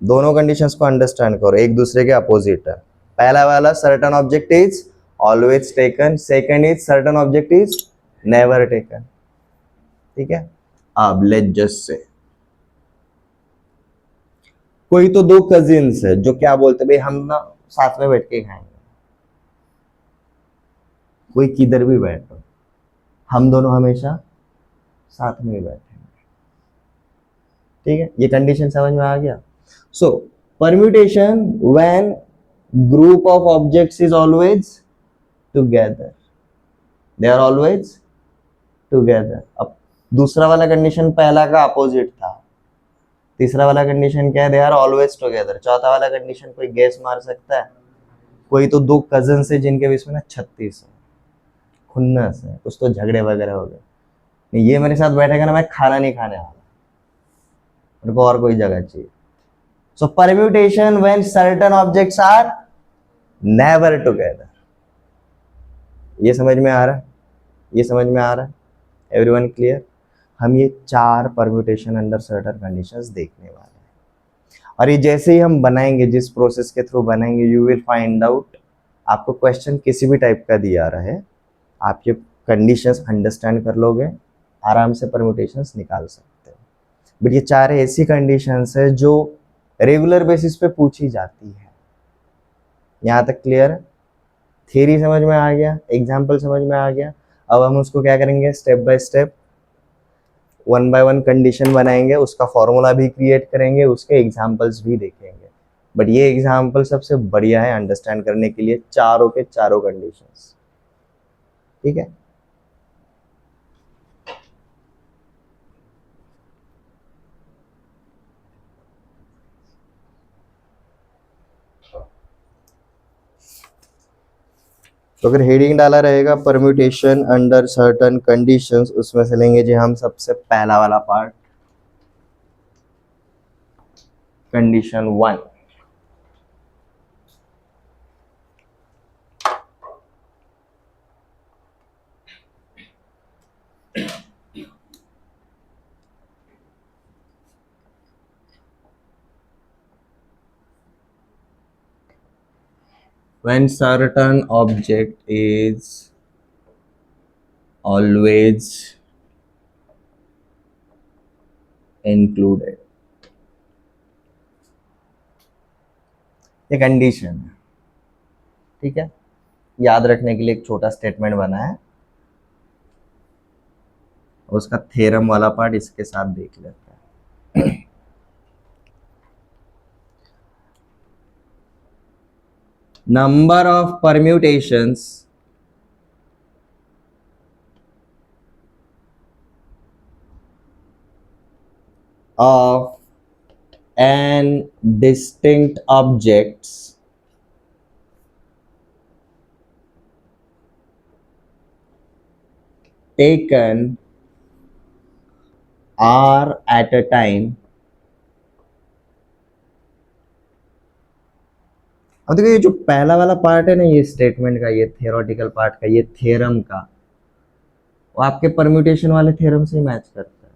दोनों कंडीशंस को अंडरस्टैंड करो, एक दूसरे के अपोजिट है। पहला वाला certain object is always taken, second is certain object is never taken. ठीक है, अब लेट्स जस्ट से कोई तो दो कजिन्स है जो क्या बोलते भाई हम ना साथ में बैठ के खाएंगे, कोई किधर भी बैठो हम दोनों हमेशा साथ में ही बैठेंगे। ठीक है, ये कंडीशन समझ में आ गया। So permutation when group of objects is always together, they are always together. अब दूसरा वाला कंडीशन पहला का अपोजिट था, तीसरा वाला कंडीशन क्या है, दे आर ऑलवेज टुगेदर। चौथा वाला कंडीशन कोई गेस मार सकता है? कोई तो दो कजन है जिनके बीच में ना 36 है, खुन्नस है, कुछ तो झगड़े वगैरह हो गए, नहीं ये मेरे साथ बैठेगा ना मैं खाना नहीं खाने वाला, मेरे को और कोई जगह चाहिए। So permutation when certain objects are never together. ये समझ में आ रहा है? ये समझ में आ रहा है? Everyone clear? हम ये 4 परम्यूटेशन अंडर सर्टेन कंडीशंस देखने वाले हैं। और ये जैसे ही हम बनाएंगे, जिस प्रोसेस के थ्रू बनाएंगे, यू विल फाइंड आउट, आपको क्वेश्चन किसी भी टाइप का दिया रहे, आप ये कंडीशंस अंडरस्टैंड कर लोगे, आराम से परम्यूटेशंस निकाल सकते हो। बट ये 4 ऐसी कंडीशंस है जो रेगुलर बेसिस पे पूछी जाती है। यहाँ तक क्लियर है? थ्योरी समझ में आ गया, एग्जाम्पल समझ में आ गया। अब हम उसको क्या करेंगे, step by step 1 by 1 condition बनाएंगे, उसका फॉर्मूला भी क्रिएट करेंगे, उसके एग्जाम्पल्स भी देखेंगे। बट ये एग्जाम्पल सबसे बढ़िया है अंडरस्टैंड करने के लिए, चारों के चारों कंडीशंस। ठीक है? तो अगर हेडिंग डाला रहेगा परम्यूटेशन अंडर सर्टेन कंडीशंस, उसमें से लेंगे जी हम सबसे पहला वाला part, condition 1। When certain object is always included, ये कंडीशन है। ठीक है, याद रखने के लिए एक छोटा स्टेटमेंट बना है, उसका थ्योरम वाला पार्ट इसके साथ देख लेते हैं। Number of permutations of an distinct objects taken are at a time। अब देखो, ये जो पहला वाला पार्ट है ना, ये स्टेटमेंट का, ये थियोरेटिकल पार्ट का, ये थ्योरम का, वो आपके परम्यूटेशन वाले थ्योरम से ही मैच करता है।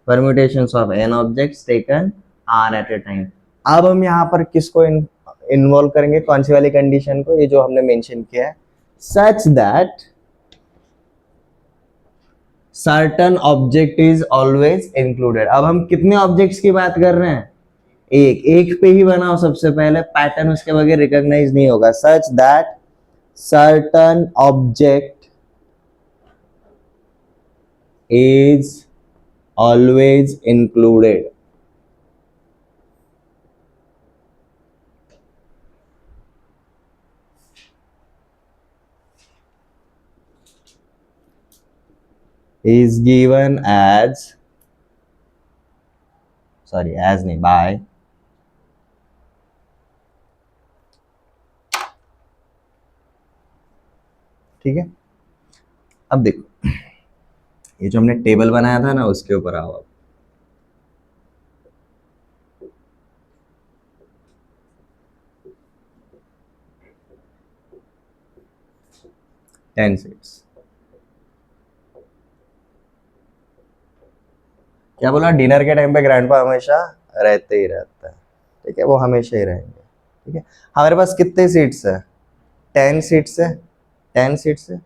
Permutations of n objects taken r at a time. अब हम यहाँ पर किसको इन्वॉल्व करेंगे, कौन सी वाली कंडीशन को, ये जो हमने मेंशन किया है, such that certain object is always included. अब हम कितने ऑब्जेक्ट्स की बात कर रहे हैं, एक पे ही बनाओ सबसे पहले, पैटर्न उसके बगैर रिकॉग्नाइज नहीं होगा। Such that certain object is always included। is given as, sorry as नहीं, by ठीक है। अब देखो, ये जो हमने टेबल बनाया था ना, उसके ऊपर आओ अब। टेन सीट्स, क्या बोला, डिनर के टाइम पे ग्रैंडपा हमेशा रहते ही रहता है। ठीक है, वो हमेशा ही रहेंगे। ठीक है, हमारे पास कितने सीट्स है, 10 सीट्स है, 10 सीट्स है।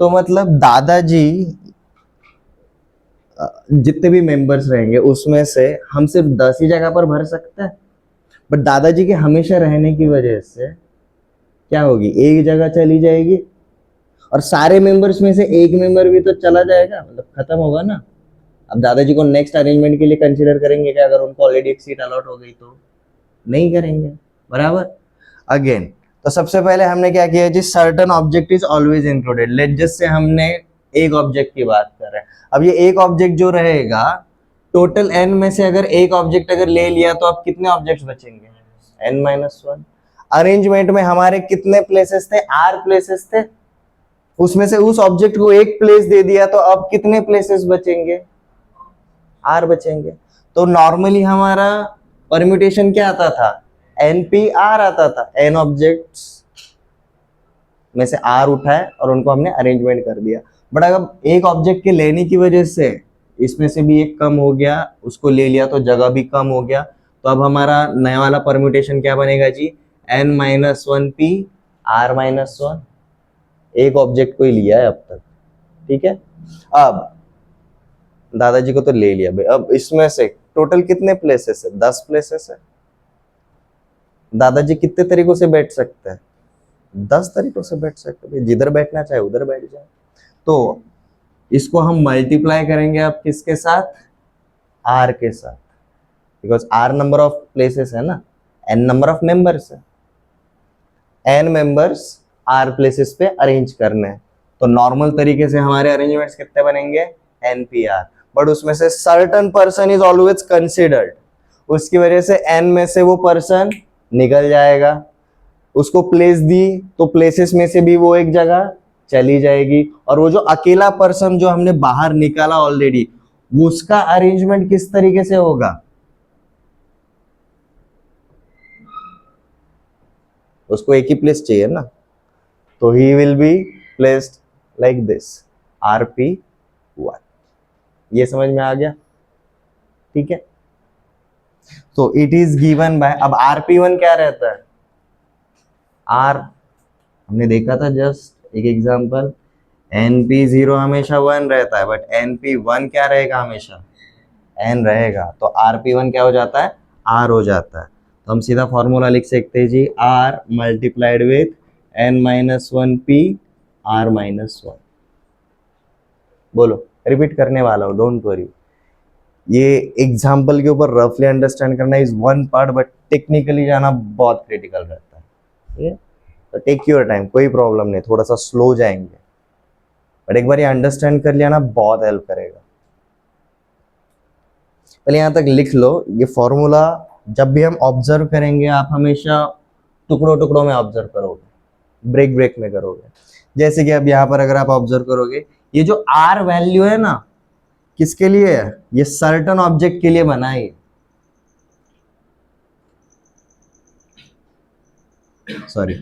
तो मतलब दादाजी जितने भी मेंबर्स रहेंगे उसमें से हम सिर्फ 10 ही जगह पर भर सकते हैं। बट दादाजी के हमेशा रहने की वजह से क्या होगी, एक जगह चली जाएगी, और सारे मेंबर्स में से एक मेंबर भी तो चला जाएगा, मतलब खत्म होगा ना। अब दादाजी को नेक्स्ट अरेंजमेंट के लिए कंसीडर करेंगे क्या, अगर उनको ऑलरेडी एक सीट अलॉट हो गई तो? नहीं करेंगे, बराबर। अगेन, तो सबसे पहले हमने क्या किया जी, certain object is always included. Let just से हमने एक ऑब्जेक्ट की बात कर रहे हैं। अब ये एक ऑब्जेक्ट जो रहेगा, टोटल n में से अगर एक ऑब्जेक्ट अगर ले लिया तो अब कितने ऑब्जेक्ट्स बचेंगे, n-1। अरेंजमेंट में हमारे कितने प्लेसेस थे, r प्लेसेस थे, उसमें से उस ऑब्जेक्ट को एक प्लेस दे दिया तो अब कितने प्लेसेस बचेंगे, r बचेंगे। तो नॉर्मली हमारा परम्यूटेशन क्या आता था, npr आता था, n ऑब्जेक्ट्स में से r उठाए और उनको हमने अरेंजमेंट कर दिया। बट अगर एक ऑब्जेक्ट के लेने की वजह से इसमें से भी एक कम हो गया, उसको ले लिया तो जगह भी कम हो गया। तो अब हमारा नया वाला परम्यूटेशन क्या बनेगा जी, n-1p r-1, एक ऑब्जेक्ट को ही लिया है अब तक, ठीक है। अब दादाजी को तो ले लिया भाई, अब इसमें से टोटल कितने प्लेसेस है, 10 प्लेसेस है। दादाजी कितने तरीकों से बैठ सकते हैं, 10 तरीकों से बैठ सकते हैं, जिधर बैठना चाहे उधर बैठ जाए। तो इसको हम मल्टीप्लाई करेंगे अब किसके साथ, r के साथ, because r number of places है ना, n नंबर ऑफ मेंबर्स है, n मेंबर्स r प्लेसेस पे अरेंज करने हैं। तो नॉर्मल तरीके से हमारे अरेंजमेंट्स कितने बनेंगे, npr, बट उसमें से certain person is always considered, उसकी वजह से n में से वो पर्सन निकल जाएगा, उसको प्लेस दी तो प्लेसेस में से भी वो एक जगह चली जाएगी, और वो जो अकेला पर्सन जो हमने बाहर निकाला ऑलरेडी, उसका अरेंजमेंट किस तरीके से होगा, उसको एक ही प्लेस चाहिए ना, तो he will be placed like this, rp1। ये समझ में आ गया, ठीक है। तो इट इज गिवन बाय, अब rp1 क्या रहता है, r हमने देखा था जस्ट एक एग्जांपल, np0 हमेशा 1 रहता है, बट np1 क्या रहेगा, हमेशा n रहेगा, तो rp1 क्या हो जाता है, r हो जाता है। तो हम सीधा फॉर्मूला लिख सकते हैं जी, r multiplied with n-1p r-1। बोलो, रिपीट करने वाला हूँ, डोंट वरी। ये एग्जाम्पल के ऊपर रफली अंडरस्टैंड करना is one part, but technically जाना बहुत क्रिटिकल रहता है, ठीक है। तो टेक योर टाइम, कोई प्रॉब्लम नहीं, थोड़ा सा स्लो जाएंगे, बट एक बार ये अंडरस्टैंड कर लिया ना, बहुत हेल्प करेगा। पहले यहाँ तक लिख लो, ये फॉर्मूला जब भी हम ऑब्जर्व करेंगे, आप हमेशा टुकड़ों टुकड़ों में ऑब्जर्व करोगे, ब्रेक ब्रेक में करोगे। जैसे कि अब यहाँ पर अगर आप ऑब्जर्व करोगे, ये जो आर वैल्यू है ना, किसके लिए है, ये सर्टन ऑब्जेक्ट के लिए बना है, सॉरी,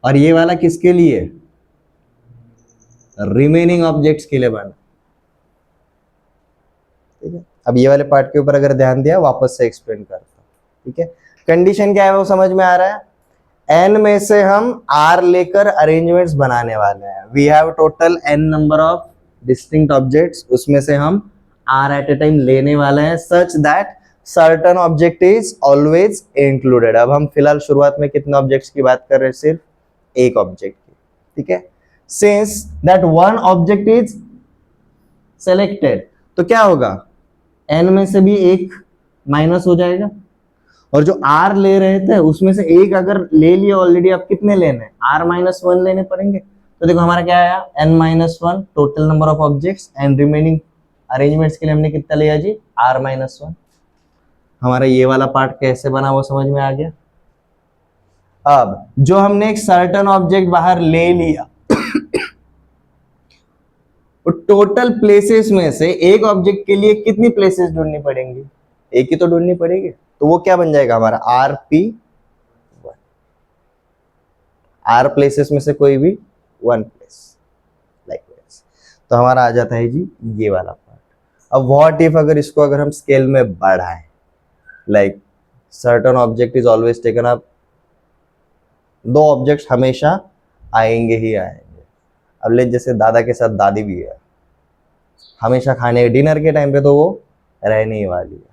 और ये वाला किसके लिए, रिमेनिंग ऑब्जेक्ट्स के लिए बना, ठीक है। अब ये वाले पार्ट के ऊपर अगर ध्यान दिया, वापस से एक्सप्लेन करता हूं, ठीक है। कंडीशन क्या है वो समझ में आ रहा है, n में से हम r लेकर अरेंजमेंट्स बनाने वाले हैं। We have total n number of distinct objects, उसमें से हम r एट ए टाइम लेने वाले हैं, such that certain object is always included. अब हम फिलहाल शुरुआत में कितने ऑब्जेक्ट्स की बात कर रहे हैं, सिर्फ एक ऑब्जेक्ट की, ठीक है। Since that one object is selected, तो क्या होगा, n में से भी एक माइनस हो जाएगा, और जो r ले रहे थे उसमें से एक अगर ले लिया ऑलरेडी, अब कितने लेने, r-1 लेने पड़ेंगे। तो देखो हमारा क्या आया, n-1 total number of objects, and remaining arrangements के लिए हमने कितना लिया जी, r-1। हमारा ये वाला पार्ट कैसे बना वो समझ में आ गया। अब जो हमने एक सर्टन ऑब्जेक्ट बाहर ले लिया, टोटल प्लेसेस में से एक ऑब्जेक्ट के लिए कितनी प्लेसेस ढूंढनी पड़ेंगी, एक ही तो ढूंढनी पड़ेगी, तो वो क्या बन जाएगा हमारा, rp1, r प्लेसेस में से कोई भी वन प्लेस, लाइक दिस। तो हमारा आ जाता है जी ये वाला पार्ट। अब व्हाट इफ अगर इसको अगर हम स्केल में बढ़ाएं, like certain object is always taken up, दो ऑब्जेक्ट हमेशा आएंगे ही आएंगे। अब ले जैसे दादा के साथ दादी भी है, हमेशा खाने डिनर के टाइम पे तो वो रहने ही वाली है।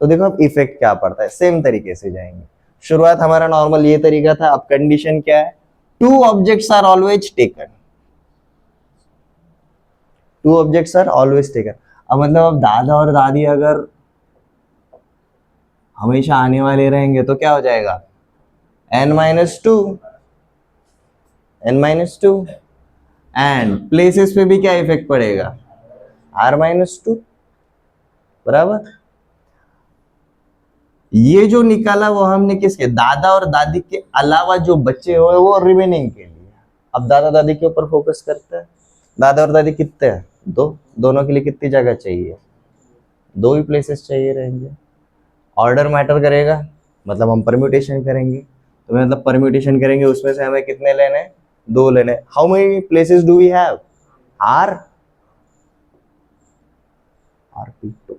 तो देखो अब इफेक्ट क्या पड़ता है, सेम तरीके से जाएंगे। शुरुआत हमारा नॉर्मल ये तरीका था, अब कंडीशन क्या है, two objects are always taken, two objects are always taken. अब मतलब अब दादा और दादी अगर हमेशा आने वाले रहेंगे तो क्या हो जाएगा, n-2, n-2, एंड प्लेसेस पे भी क्या इफेक्ट पड़ेगा, r-2, बराबर। ये जो निकाला वो हमने किसके, दादा और दादी के अलावा जो बच्चे हुए वो रिमेनिंग के लिए। अब दादा दादी के ऊपर फोकस करते हैं, दादा और दादी कितने हैं, दो, दोनों के लिए कितनी जगह चाहिए, दो ही प्लेसेस चाहिए रहेंगे। ऑर्डर मैटर करेगा, मतलब हम परम्यूटेशन करेंगे, तो मतलब परम्यूटेशन करेंगे, उसमें से हमें कितने लेने, 2 लेने। How many places do we have, r P2।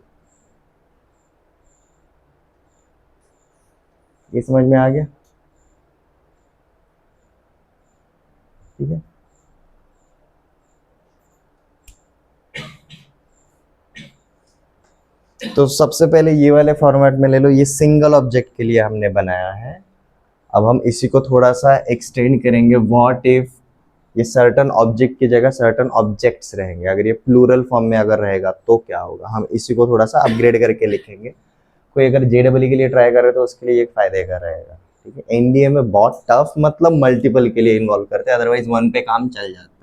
ये समझ में आ गया? ठीक है। तो सबसे पहले ये वाले फॉर्मेट में ले लो, ये सिंगल ऑब्जेक्ट के लिए हमने बनाया है। अब हम इसी को थोड़ा सा एक्सटेंड करेंगे। व्हाट इफ ये सर्टन ऑब्जेक्ट की जगह सर्टन ऑब्जेक्ट्स रहेंगे, अगर ये प्लूरल फॉर्म में अगर रहेगा तो क्या होगा, हम इसी को थोड़ा सा अपग्रेड करके लिखेंगे। कोई अगर जेडब्ल्यू के लिए ट्राई कर रहे तो उसके लिए एक फायदे का रहेगा। ठीक है, एनडीए में बहुत टफ मतलब मल्टीपल के लिए इन्वॉल्व करते हैं, अदरवाइज वन पे काम चल जाता है।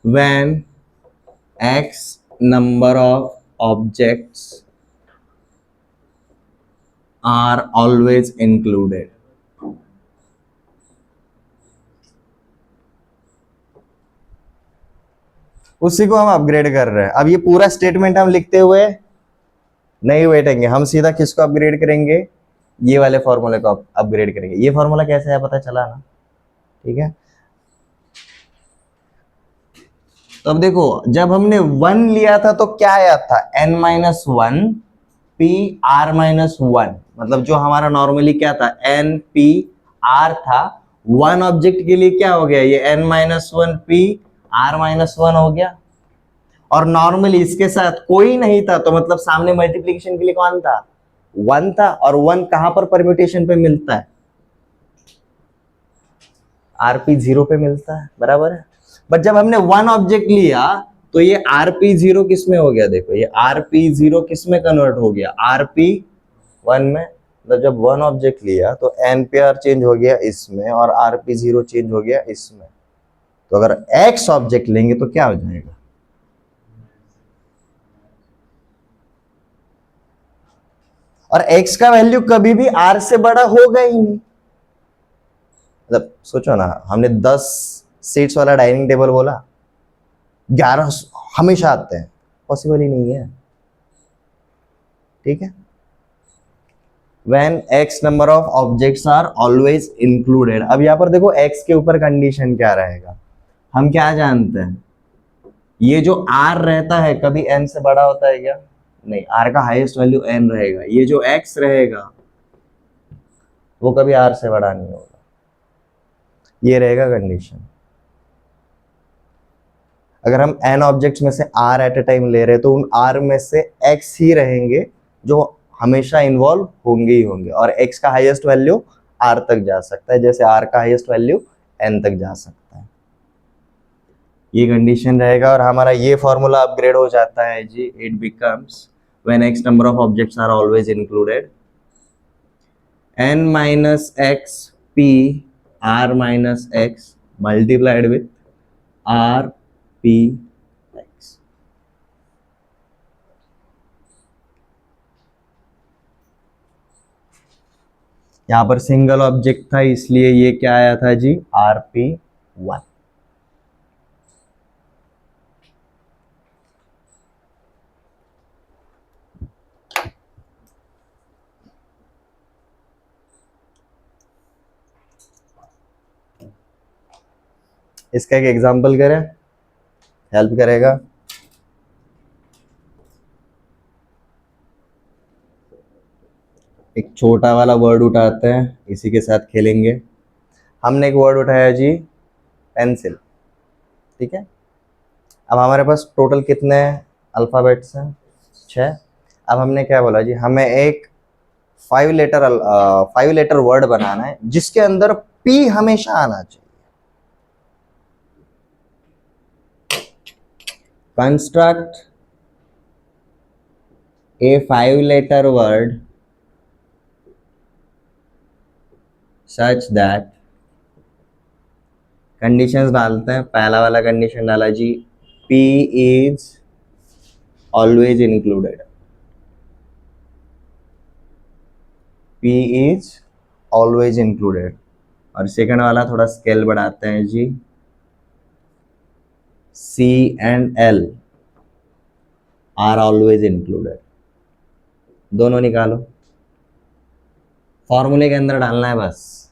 When x number of objects are always included, उसी को हम अपग्रेड कर रहे हैं। अब ये पूरा स्टेटमेंट हम लिखते हुए नहीं बैठेंगे, हम सीधा किसको अपग्रेड करेंगे, ये वाले फॉर्मूले को अपग्रेड करेंगे। ये फॉर्मूला कैसे है पता चला ना? ठीक है, तो अब देखो, जब हमने 1 लिया था तो क्या आया था, n-1 p r-1, मतलब जो हमारा नॉर्मली क्या था, n p r था। 1 ऑब्जेक्ट के लिए क्या हो गया, ये n-1 p r-1 हो गया। और नॉर्मली इसके साथ कोई नहीं था, तो मतलब सामने मल्टीप्लिकेशन के लिए कौन था, 1 था। और 1 कहां पर परम्यूटेशन पे मिलता है, rp0 पे मिलता है, बराबर है। बट जब हमने 1 ऑब्जेक्ट लिया तो ये rp0 किस में हो गया, देखो ये rp0 किस में कन्वर्ट हो गया, rp1 में। मतलब जब 1 ऑब्जेक्ट लिया तो npr चेंज हो गया इसमें और rp0 चेंज हो गया इसमें। तो अगर x ऑब्जेक्ट लेंगे तो क्या हो जाएगा, और x का वैल्यू कभी भी r से बड़ा होगा ही नहीं। मतलब सोचो ना, हमने 10 सीट्स वाला डाइनिंग टेबल बोला, 11 हमेशा आते हैं, पॉसिबल ही नहीं है। ठीक है, when x number of objects are always included। अब यहां पर देखो x के ऊपर कंडीशन क्या रहेगा, हम क्या जानते हैं, ये जो r रहता है कभी n से बड़ा होता है क्या, नहीं, r का हाईएस्ट वैल्यू n रहेगा। ये जो x रहेगा वो कभी r से बड़ा नहीं होगा, ये रहेगा कंडीशन। अगर हम n ऑब्जेक्ट्स में से r एट ए टाइम ले रहे हैं तो उन r में से x ही रहेंगे जो हमेशा इन्वॉल्व होंगे ही होंगे, और x का हाईएस्ट वैल्यू r तक जा सकता है, जैसे r का हाईएस्ट वैल्यू n तक जा सकता है। ये कंडीशन रहेगा और हमारा ये फॉर्मूला अपग्रेड हो जाता है जी। It becomes when x number of objects are always included, n minus x p r minus x multiplied with r p x। यहां पर सिंगल ऑब्जेक्ट था इसलिए ये क्या आया था जी, rp1। इसका एक एग्जांपल करें, हेल्प करेगा। एक छोटा वाला वर्ड उठाते हैं, इसी के साथ खेलेंगे। हमने एक वर्ड उठाया जी, पेंसिल। ठीक है, अब हमारे पास टोटल कितने अल्फाबेट्स हैं, 6। अब हमने क्या बोला जी, हमें एक 5 लेटर वर्ड बनाना है जिसके अंदर पी हमेशा आना चाहिए। Construct a 5 letter word such that, conditions डालते हैं। पहला वाला कंडीशन डाला जी, P is always included, P is always included. और सेकंड वाला थोड़ा स्केल बढ़ाते हैं जी, C and L are always included. दोनों निकालो, फॉर्मूले के अंदर डालना है बस।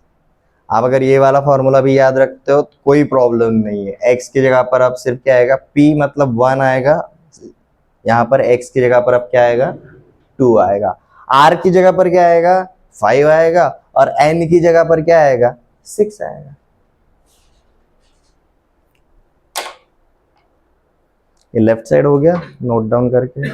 आप अगर ये वाला फॉर्मूला भी याद रखते हो तो कोई प्रॉब्लम नहीं है। x की जगह पर अब सिर्फ क्या आएगा, p मतलब 1 आएगा, यहाँ पर x की जगह पर अब क्या आएगा, 2 आएगा। r की जगह पर क्या आएगा, 5 आएगा, और n की जगह पर क्या आएगा, 6 आएगा। ये लेफ्ट साइड हो गया, नोट डाउन करके।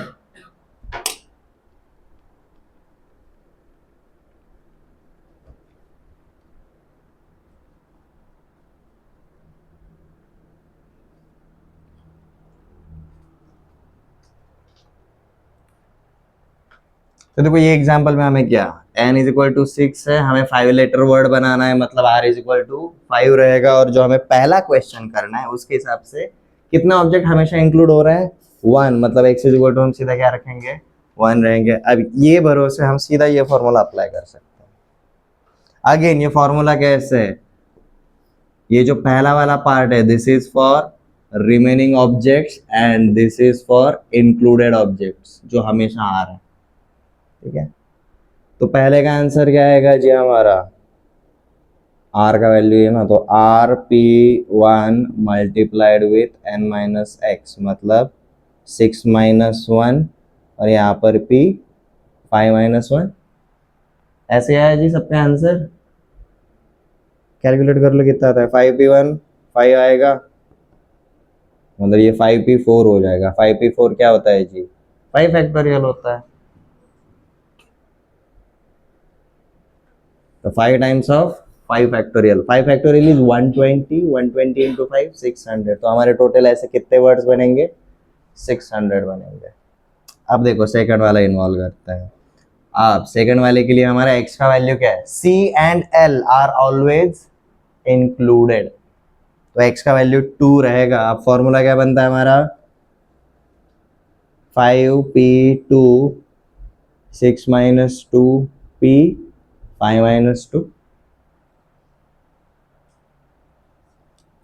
तो देखो ये एग्जांपल में हमें क्या, n इज इक्वल टू 6 है, हमें 5 लेटर वर्ड बनाना है, मतलब r इज इक्वल टू 5 रहेगा। और जो हमें पहला क्वेश्चन करना है उसके हिसाब से कितना ऑब्जेक्ट हमेशा इंक्लूड हो रहा है, 1, मतलब x इज इक्वल टू हम सीधा क्या रखेंगे, 1 रहेंगे। अब ये भरोसे हम सीधा ये फॉर्मूला अप्लाई कर सकते हैं। अगेन ये फॉर्मूला कैसे है, ये जो पहला वाला पार्ट है this is for remaining objects and this is for included objects, जो हमेशा आ रहा है, ठीक है। तो पहले का आंसर क्या आएगा जी हमारा, r का वैल्यू है ना, तो rp1 multiplied with n minus x, मतलब 6 माइनस 1, और यहाँ पर p 5 माइनस 1। ऐसे आया जी सबका आंसर। कैलकुलेट कर लो कितना आता है, 5p1 5 आएगा, मतलब ये 5p4 हो जाएगा। 5p4 क्या होता है जी, 5 फैक्टोरियल होता है। तो 5 times of 5 factorial, 5 factorial is 120, 120 into 5 600। तो हमारे टोटल ऐसे कितने वर्ड्स बनेंगे, 600 बनेंगे। अब देखो सेकंड वाला इन्वॉल्व करते हैं। अब सेकंड वाले के लिए हमारा x का वैल्यू क्या है, c and l are always included, तो x का वैल्यू 2 रहेगा। अब फॉर्मूला क्या बनता है हमारा, 5p2 6 minus 2p 5 minus 2।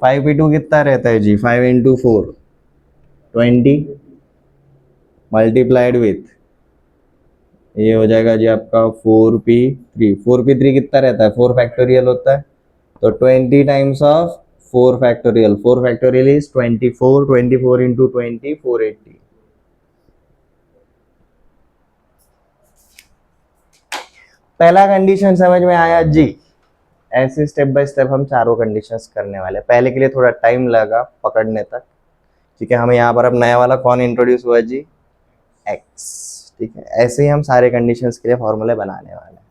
5p2 कितना रहता है जी, 5 इंटू 4 20 मल्टीप्लाइड विथ, ये हो जाएगा जी आपका 4p3। 4p3 कितना रहता है, 4 फैक्टोरियल होता है, तो 20 times of 4 factorial, 4 factorial is 24, 24 into 20 480। पहला कंडीशन समझ में आया जी। ऐसे स्टेप बाय स्टेप हम चारों कंडीशंस करने वाले हैं। पहले के लिए थोड़ा टाइम लगा पकड़ने तक, ठीक है। हमें यहाँ पर अब नया वाला कौन इंट्रोड्यूस हुआ जी, x, ठीक है। ऐसे ही हम सारे कंडीशंस के लिए फॉर्मूले बनाने वाले हैं।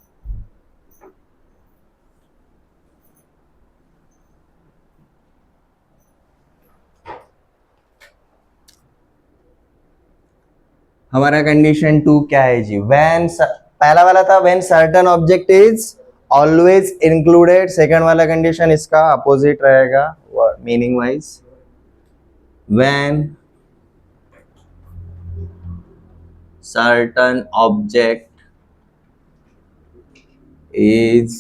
हमारा कंडीशन 2 क्या है जी, व्हेन, पहला वाला था when certain object is always included, second वाला कंडीशन इसका अपोजिट रहेगा meaning wise, when certain object is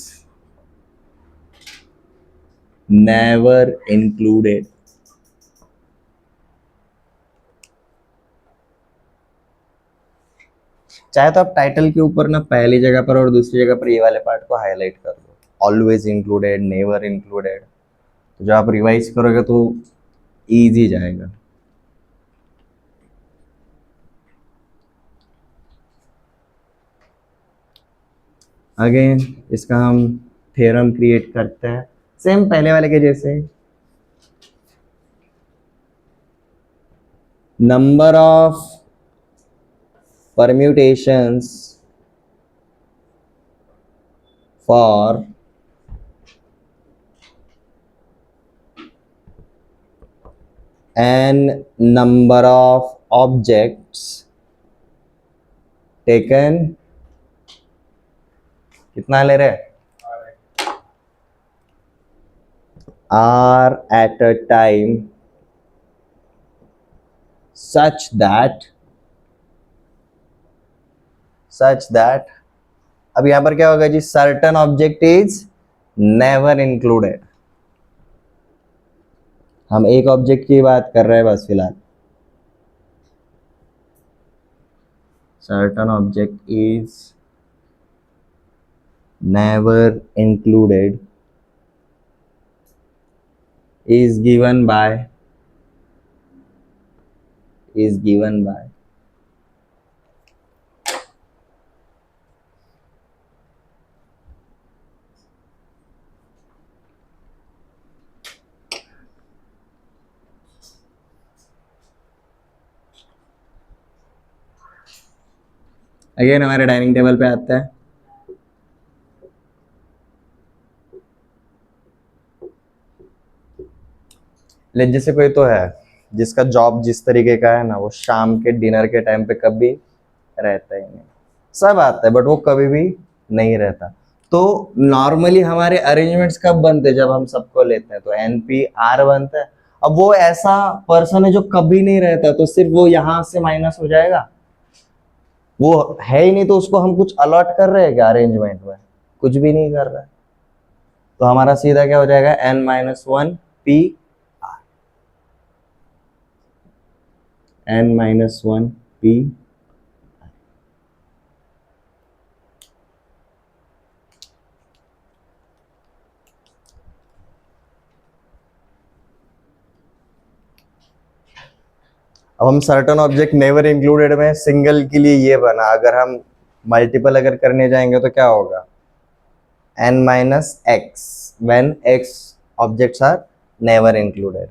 never included। चाहे तो आप टाइटल के ऊपर ना पहली जगह पर और दूसरी जगह पर ये वाले पार्ट को हाईलाइट कर दो, ऑलवेज इंक्लूडेड, नेवर इंक्लूडेड, तो जब आप रिवाइज करोगे तो इजी जाएगा। अगेन इसका हम थ्योरम क्रिएट करते हैं सेम पहले वाले के जैसे, number of permutations for n number of objects taken, कितना ले रहे are at a time such that अब यहां पर क्या होगा जी, certain object is never included. हम एक ऑब्जेक्ट की बात कर रहे हैं बस फिलहाल। Certain object is never included is given by again हमारे डाइनिंग टेबल पे आता है। लेकिन जैसे कोई तो है जिसका जॉब जिस तरीके का है ना, वो शाम के डिनर के टाइम पे कभी रहता ही नहीं। सब आता है बट वो कभी भी नहीं रहता। तो नॉर्मली हमारे अरेंजमेंट्स कब बनते हैं? जब हम सबको लेते हैं तो NP-R बनता है। अब वो ऐसा पर्सन है जो कभी नहीं रहता, तो सिर्फ वो यहां से माइनस हो जाएगा। वो है ही नहीं तो उसको हम कुछ अलॉट कर रहे हैं क्या अरेंजमेंट में? कुछ भी नहीं कर रहा है। तो हमारा सीधा क्या हो जाएगा? N-1 P-R, N-1 P। अब हम सर्टन ऑब्जेक्ट नेवर इंक्लूडेड में सिंगल के लिए ये बना, अगर हम मल्टीपल अगर करने जाएंगे तो क्या होगा? N-X when X objects are never included।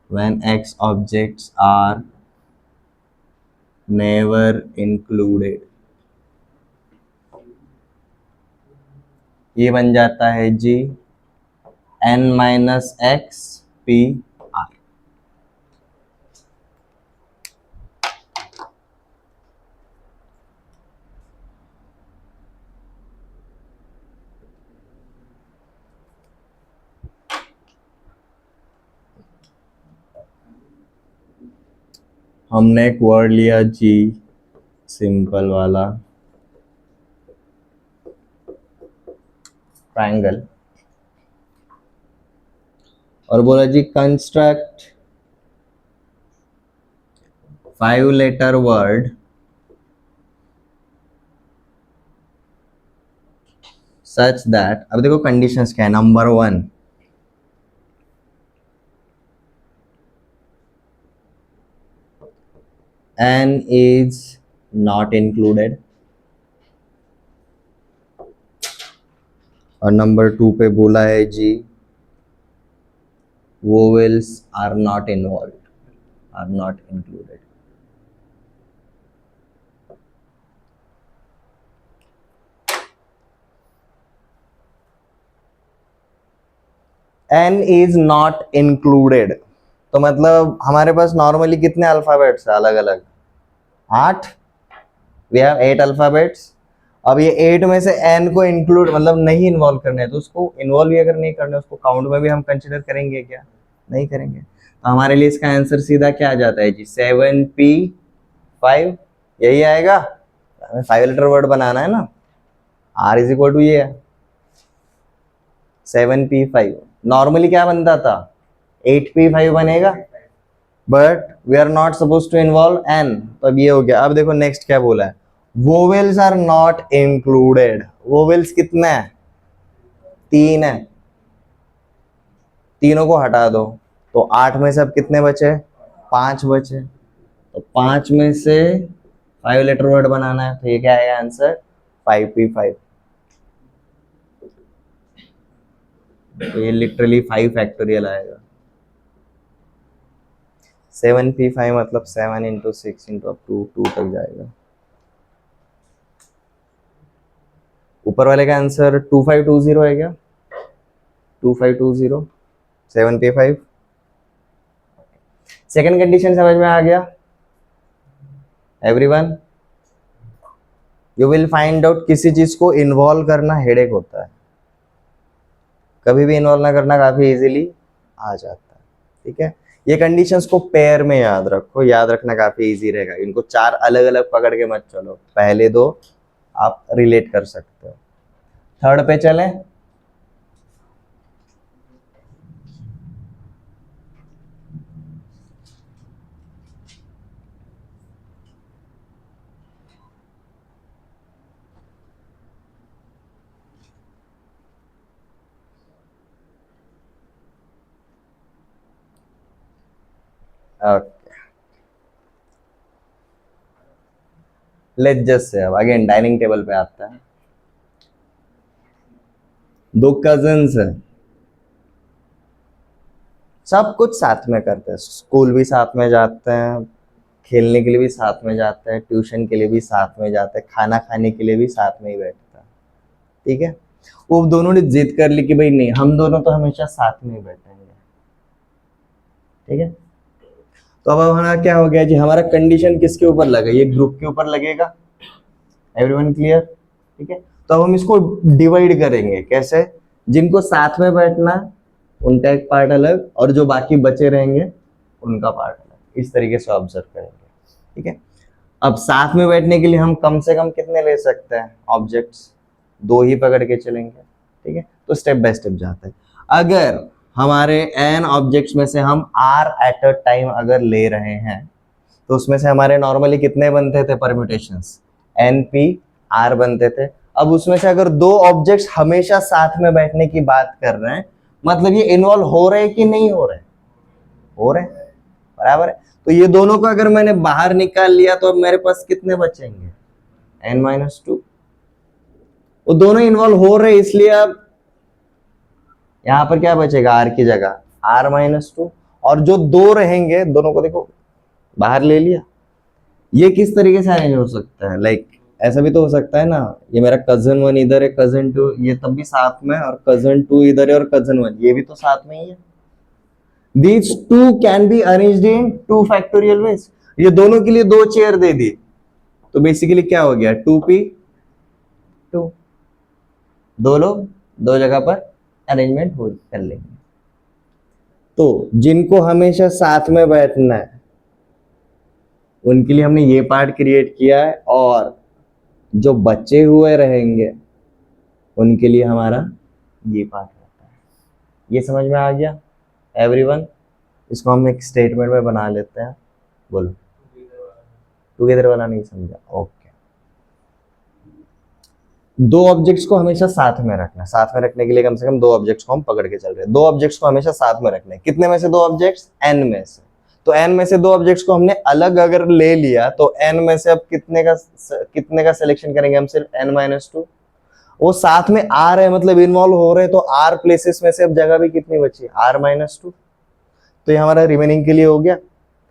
when X objects are never included, ये बन जाता है जी N-X P-R। हमने एक वर्ड लिया जी, सिंपल वाला ट्रायंगल, और बोला जी construct 5 letter word such that. अब देखो कंडीशंस क्या है। Number 1, N is not included, और नंबर 2 पे बोला है जी vowels are not involved, are not included। N is not included तो मतलब हमारे पास नॉर्मली कितने अल्फाबेट्स है अलग अलग? 8। We have 8 alphabets. अब ये 8 में से N को इंक्लूड मतलब नहीं इन्वॉल्व करने हैं, तो उसको इन्वॉल्व भी अगर नहीं करने, उसको काउंट में भी हम कंसिडर करेंगे क्या? नहीं करेंगे। तो हमारे लिए इसका आंसर सीधा क्या आ जाता है जी? 7P5 यही आएगा। हमें 5 लेटर वर्ड बनाना है ना। R इज इक्वल टू ये है 7P5। नॉर्मली क्या बनता था? 8P5 बनेगा, but we are not suppose to involve N, तो अब ये हो गया। अब देखो नेक्स्ट क्या बोला है, vowels are not included. Vowels कितने हैं? 3 है। तीनों को हटा दो तो 8 में से अब कितने बचे? 5 बचे। तो 5 में से 5 लेटर वर्ड बनाना है, तो ये क्या आएगा आंसर? 5P5। तो ये लिटरली 5 फैक्टोरियल आएगा। 7P5 मतलब 7 इंटू 6 इंटू अप टू 2 तक जाएगा। ऊपर वाले का आंसर 2520 है क्या? 2520 7P5। सेकेंड कंडीशन समझ में आ गया everyone? You will find out किसी चीज को इन्वॉल्व करना हेडेक होता है, कभी भी इन्वॉल्व ना करना काफी इजीली आ जाता है। ठीक है, ये कंडीशंस को पेयर में याद रखो, याद रखना काफी इजी रहेगा। इनको चार अलग अलग पकड़ के मत चलो, पहले दो आप रिलेट कर सकते हो। थर्ड पे चलें। ओके, लेट्स जस्ट से अब अगेन डाइनिंग टेबल पे आता है। दो कजिन्स हैं, सब कुछ साथ में करते हैं, स्कूल भी साथ में जाते हैं, खेलने के लिए भी साथ में जाते हैं, ट्यूशन के लिए भी साथ में जाते हैं, खाना खाने के लिए भी साथ में ही बैठते हैं। ठीक है, वो दोनों ने जिद कर ली कि भाई नहीं, हम दोनों तो हमेशा साथ में ही बैठेंगे। ठीक है, तो अब हमारा क्या हो गया जी, हमारा कंडीशन किसके ऊपर लगा, ये ग्रुप के ऊपर लगेगा। Everyone clear? ठीक है, तो अब हम इसको डिवाइड करेंगे कैसे, जिनको साथ में बैठना उनका एक पार्ट अलग, और जो बाकी बचे रहेंगे उनका पार्ट अलग, इस तरीके से ऑब्जर्व करेंगे। ठीक है, अब साथ में बैठने के लिए हम कम से कम कितने ले सकते हैं ऑब्जेक्ट्स, दो ही पकड़ के चलेंगे। ठीक है, तो स्टेप बाय स्टेप जाते हैं। अगर हमारे n ऑब्जेक्ट्स में से हम r एट अ टाइम अगर ले रहे हैं, तो उसमें से हमारे नॉर्मली कितने बनते थे परम्यूटेशंस, n p r बनते थे। अब उसमें से अगर दो ऑब्जेक्ट्स हमेशा साथ में बैठने की बात कर रहे हैं, मतलब ये इन्वॉल्व हो रहे कि नहीं हो रहे, हो रहे, बराबर है। तो ये दोनों को अगर मैंने बाहर निकाल लिया तो अब मेरे पास कितने बचेंगे, n-2। वो दोनों इन्वॉल्व हो रहे, इसलिए अब यहां पर क्या बचेगा, r की जगह r-2, और जो दो रहेंगे दोनों को देखो बाहर ले लिया। ये किस तरीके से अरेंज हो सकता है, लाइक ऐसा भी तो हो सकता है ना, ये मेरा कजन 1 इधर है, कजन 2 ये तब भी साथ में, और कजन 2 इधर है और कजन 1 ये भी तो साथ में ही है। These two can be arranged in two factorial ways। ये दोनों के लिए दो चेयर दे दी, तो बेसिकली क्या हो गया, 2p2, दो लोग दो जगह पर अरेंजमेंट हो कर लेंगे। तो जिनको हमेशा साथ में बैठना है उनके लिए हमने ये पार्ट क्रिएट किया है, और जो बचे हुए रहेंगे उनके लिए हमारा ये पार्ट रहता है। ये समझ में आ गया एवरीवन? इसको हम एक स्टेटमेंट में बना लेते हैं, बोलो। टुगेदर वाला नहीं समझा, ओके। दो ऑब्जेक्ट्स को हमेशा साथ में रखना, साथ में रखने के लिए कम से कम दो ऑब्जेक्ट्स को हम पकड़ के चल रहे हैं। दो ऑब्जेक्ट्स को हमेशा साथ में रखना है, कितने में से दो ऑब्जेक्ट्स, n में से। तो n में से दो ऑब्जेक्ट्स को हमने अलग अगर ले लिया तो n में से अब कितने का सिलेक्शन करेंगे हम, सिर्फ n-2। वो साथ में आ रहे हैं मतलब इन्वॉल्व हो रहे हैं, तो r प्लेसेस में से अब जगह भी कितनी बची, r-2। तो ये हमारा रिमेनिंग के लिए हो गया।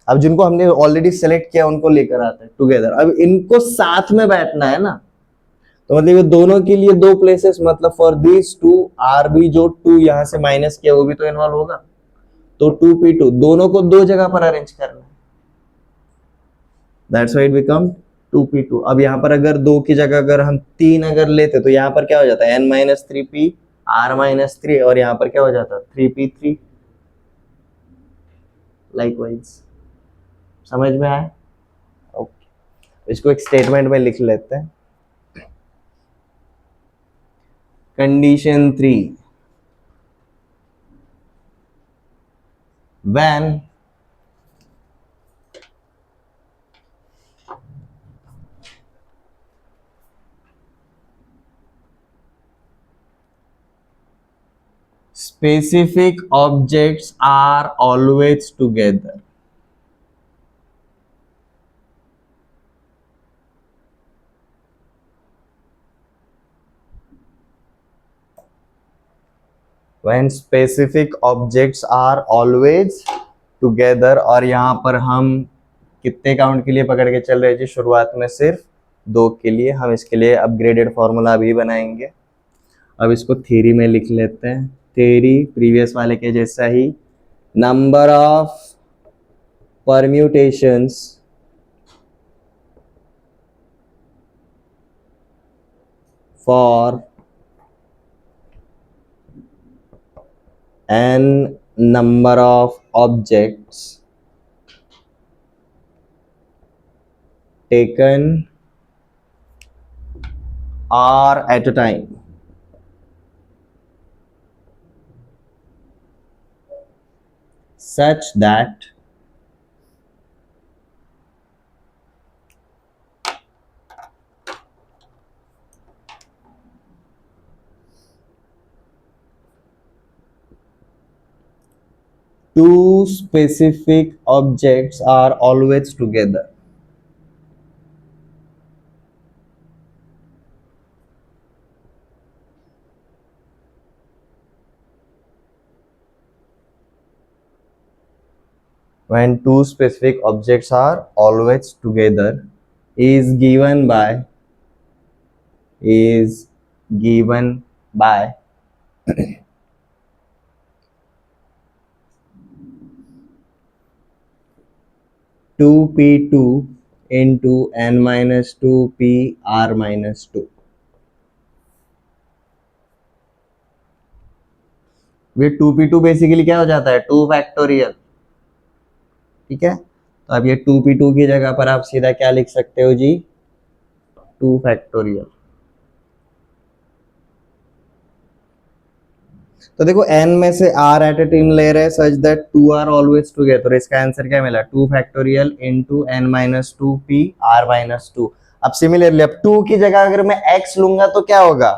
अब जिनको हमने ऑलरेडी सेलेक्ट किया उनको लेकर आते हैं टुगेदर। अब इनको साथ में बैठना है ना, तो मतलब ये दोनों के लिए दो प्लेसेस, मतलब for this two R B, जो टू यहां से माइनस किया वो भी तो इन्वॉल्व होगा, तो 2p2 दोनों को दो जगह पर अरेंज करना है। That's why it become 2p2। अब यहां पर अगर दो की जगह अगर हम तीन अगर लेते तो यहां पर क्या हो जाता है, n-3p r-3, और यहां पर क्या हो जाता है 3p3। लाइकवाइज, समझ में आया? ओके, इसको एक स्टेटमेंट में लिख लेते हैं। Condition 3, when specific objects are always together, when specific objects are always together, और यहां पर हम कितने काउंट के लिए पकड़ के चल रहे हैं जी, शुरुआत में सिर्फ दो के लिए। हम इसके लिए अपग्रेडेड फॉर्मूला भी बनाएंगे। अब इसको थ्योरी में लिख लेते हैं। थ्योरी प्रीवियस वाले के जैसा ही, number of permutations for n number of objects taken are at a time such that two specific objects are always together. When two specific objects are always together is given by is given by 2p2 into n minus 2p r minus 2. ये 2p2 basically क्या हो जाता है, 2 factorial, ठीक है। तो अब ये 2p2 की जगह पर आप सीधा क्या लिख सकते हो जी, 2 फैक्टोरियल। तो देखो n में से r एट ए टाइम ले रहे हैं such that 2 are always together, तो इसका आंसर क्या मिला, 2 factorial into n minus 2p r minus 2। अब सिमिलरली अब 2 की जगह अगर मैं x लूंगा तो क्या होगा,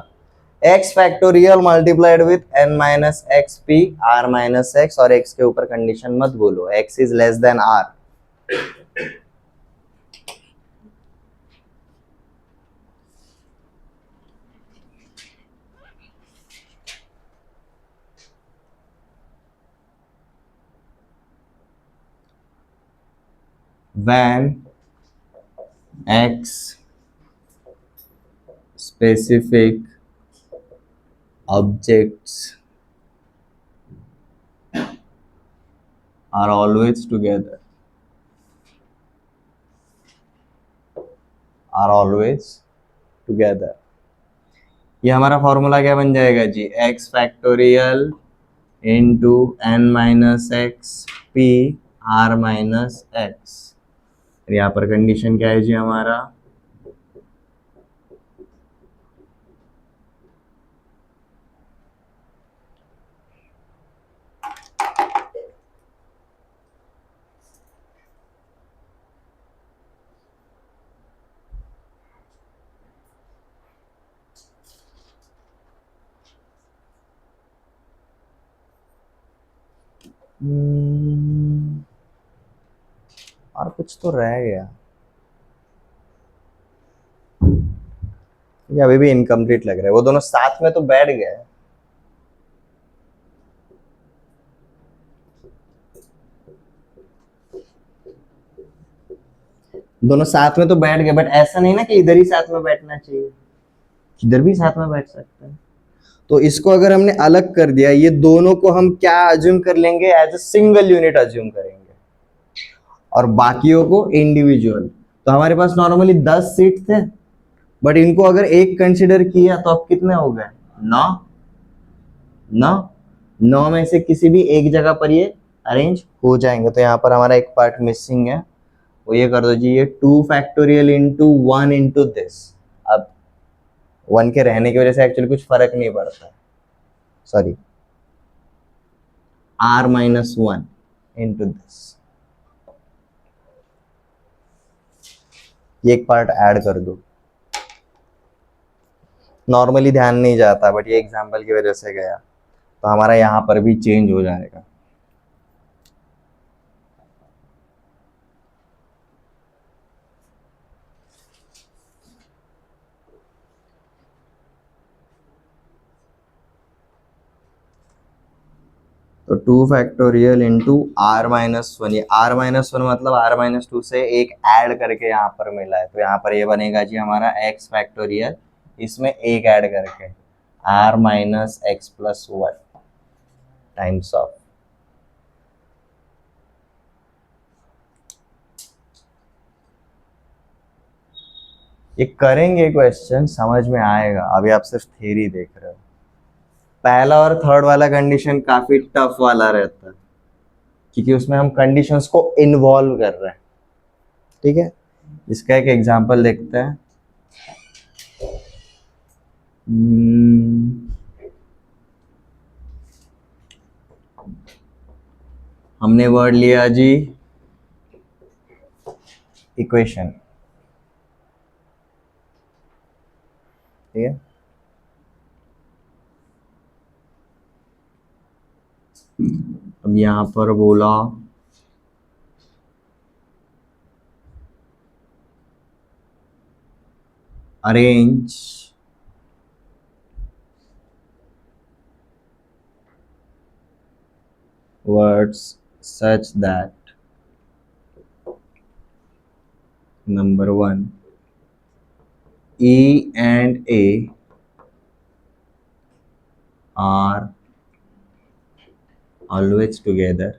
x factorial multiplied with n minus x P r minus x, और x के ऊपर कंडीशन मत बोलो, x is less than r। when x specific objects are always together, are always together, ये हमारा फॉर्मूला क्या बन जाएगा जी, x factorial into n minus x P r minus x. यहाँ पर कंडीशन क्या है जी हमारा, और कुछ तो रह गया, ये अभी भी इनकम्प्लीट लग रहा है, वो दोनों साथ में तो बैठ गए, दोनों साथ में तो बैठ गए, बट ऐसा नहीं ना कि इधर ही साथ में बैठना चाहिए, इधर भी साथ में बैठ सकते हैं। तो इसको अगर हमने अलग कर दिया, ये दोनों को हम क्या अज्यूम कर लेंगे, as a single unit assume करेंगे, और बाकियों को इंडिविजुअल। तो हमारे पास नॉर्मली 10 सीट थे, बट इनको अगर एक कंसिडर किया तो अब कितने हो गए, 9। 9 में से किसी भी एक जगह पर ये अरेंज हो जाएंगे। तो यहाँ पर हमारा एक पार्ट मिसिंग है, वो ये कर दो जी, ये 2 फैक्टोरियल इंटू 1 इंटू दिस। अब 1 के रहने की वजह से एक्चुअली कुछ फर्क नहीं पड़ता, sorry, r minus 1 into this, ये एक पार्ट ऐड कर दो। नॉर्मली ध्यान नहीं जाता, बट ये एग्जांपल की वजह से गया, तो हमारा यहाँ पर भी चेंज हो जाएगा। तो 2 फैक्टोरियल इंटू आर माइनस 1, ये आर माइनस 1 मतलब आर माइनस 2 से एक ऐड करके यहाँ पर मिला है, तो यहाँ पर ये बनेगा जी हमारा एक्स फैक्टोरियल, इसमें एक ऐड करके r minus x plus 1 times of, ये करेंगे क्वेश्चन समझ में आएगा, अभी आप सिर्फ थ्योरी देख रहे हो। पहला और थर्ड वाला कंडीशन काफी टफ वाला रहता है, क्योंकि उसमें हम कंडीशंस को इन्वॉल्व कर रहे हैं। ठीक है, इसका एक एग्जांपल देखते हैं। हमने वर्ड लिया जी इक्वेशन। ठीक है, अब यहां पर बोला arrange words such that number 1 E and A are always together,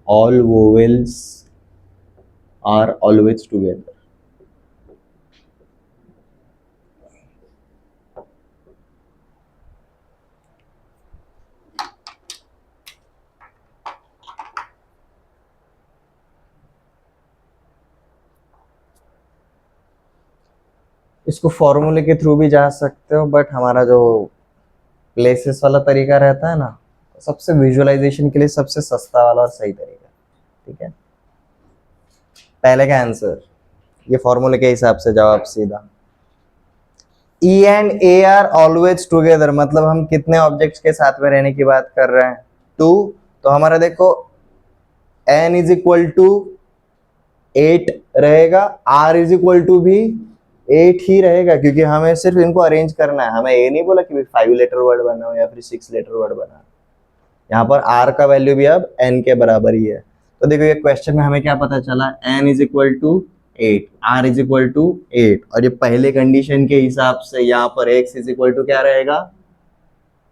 all vowels are always together, इसको फॉर्मूले के थ्रू भी जा सकते हो, बट हमारा जो प्लेसेस वाला तरीका रहता है ना, सबसे विजुअलाइजेशन के लिए सबसे सस्ता वाला और सही तरीका। ठीक है, पहले का आंसर ये फॉर्मूले के हिसाब से जवाब सीधा। E and A are always together, मतलब हम कितने ऑब्जेक्ट्स के साथ में रहने की बात कर रहे हैं? 2। तो हमारा देखो n इज इक्वल टू 8 रहेगा, r इज इक्वल टू भी 8 ही रहेगा, क्योंकि हमें सिर्फ इनको अरेंज करना है। हमें ये नहीं बोला कि 5 लेटर वर्ड बनाओ या फिर 6 लेटर वर्ड बनाओ। यहाँ पर r का वैल्यू भी अब n के बराबर ही है। तो देखो ये क्वेश्चन में हमें क्या पता चला, n is equal to 8, r is equal to 8, और ये पहले कंडीशन के हिसाब से यहाँ पर x इज इक्वल टू क्या रहेगा?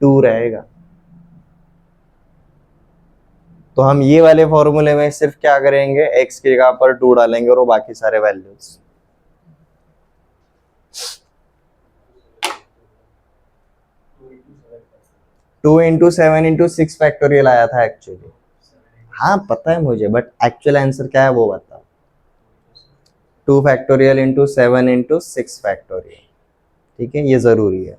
2 रहेगा। तो हम ये वाले फॉर्मूले में सिर्फ क्या करेंगे, x की जगह पर 2 डालेंगे और वो बाकी सारे values. Two into 7 into 6 factorial आया था एक्चुअली। हाँ पता है मुझे, बट एक्चुअल आंसर क्या है वो बताओ। 2 फैक्टोरियल इंटू 7 इंटू 6 फैक्टोरियल। ठीक है, ये जरूरी है।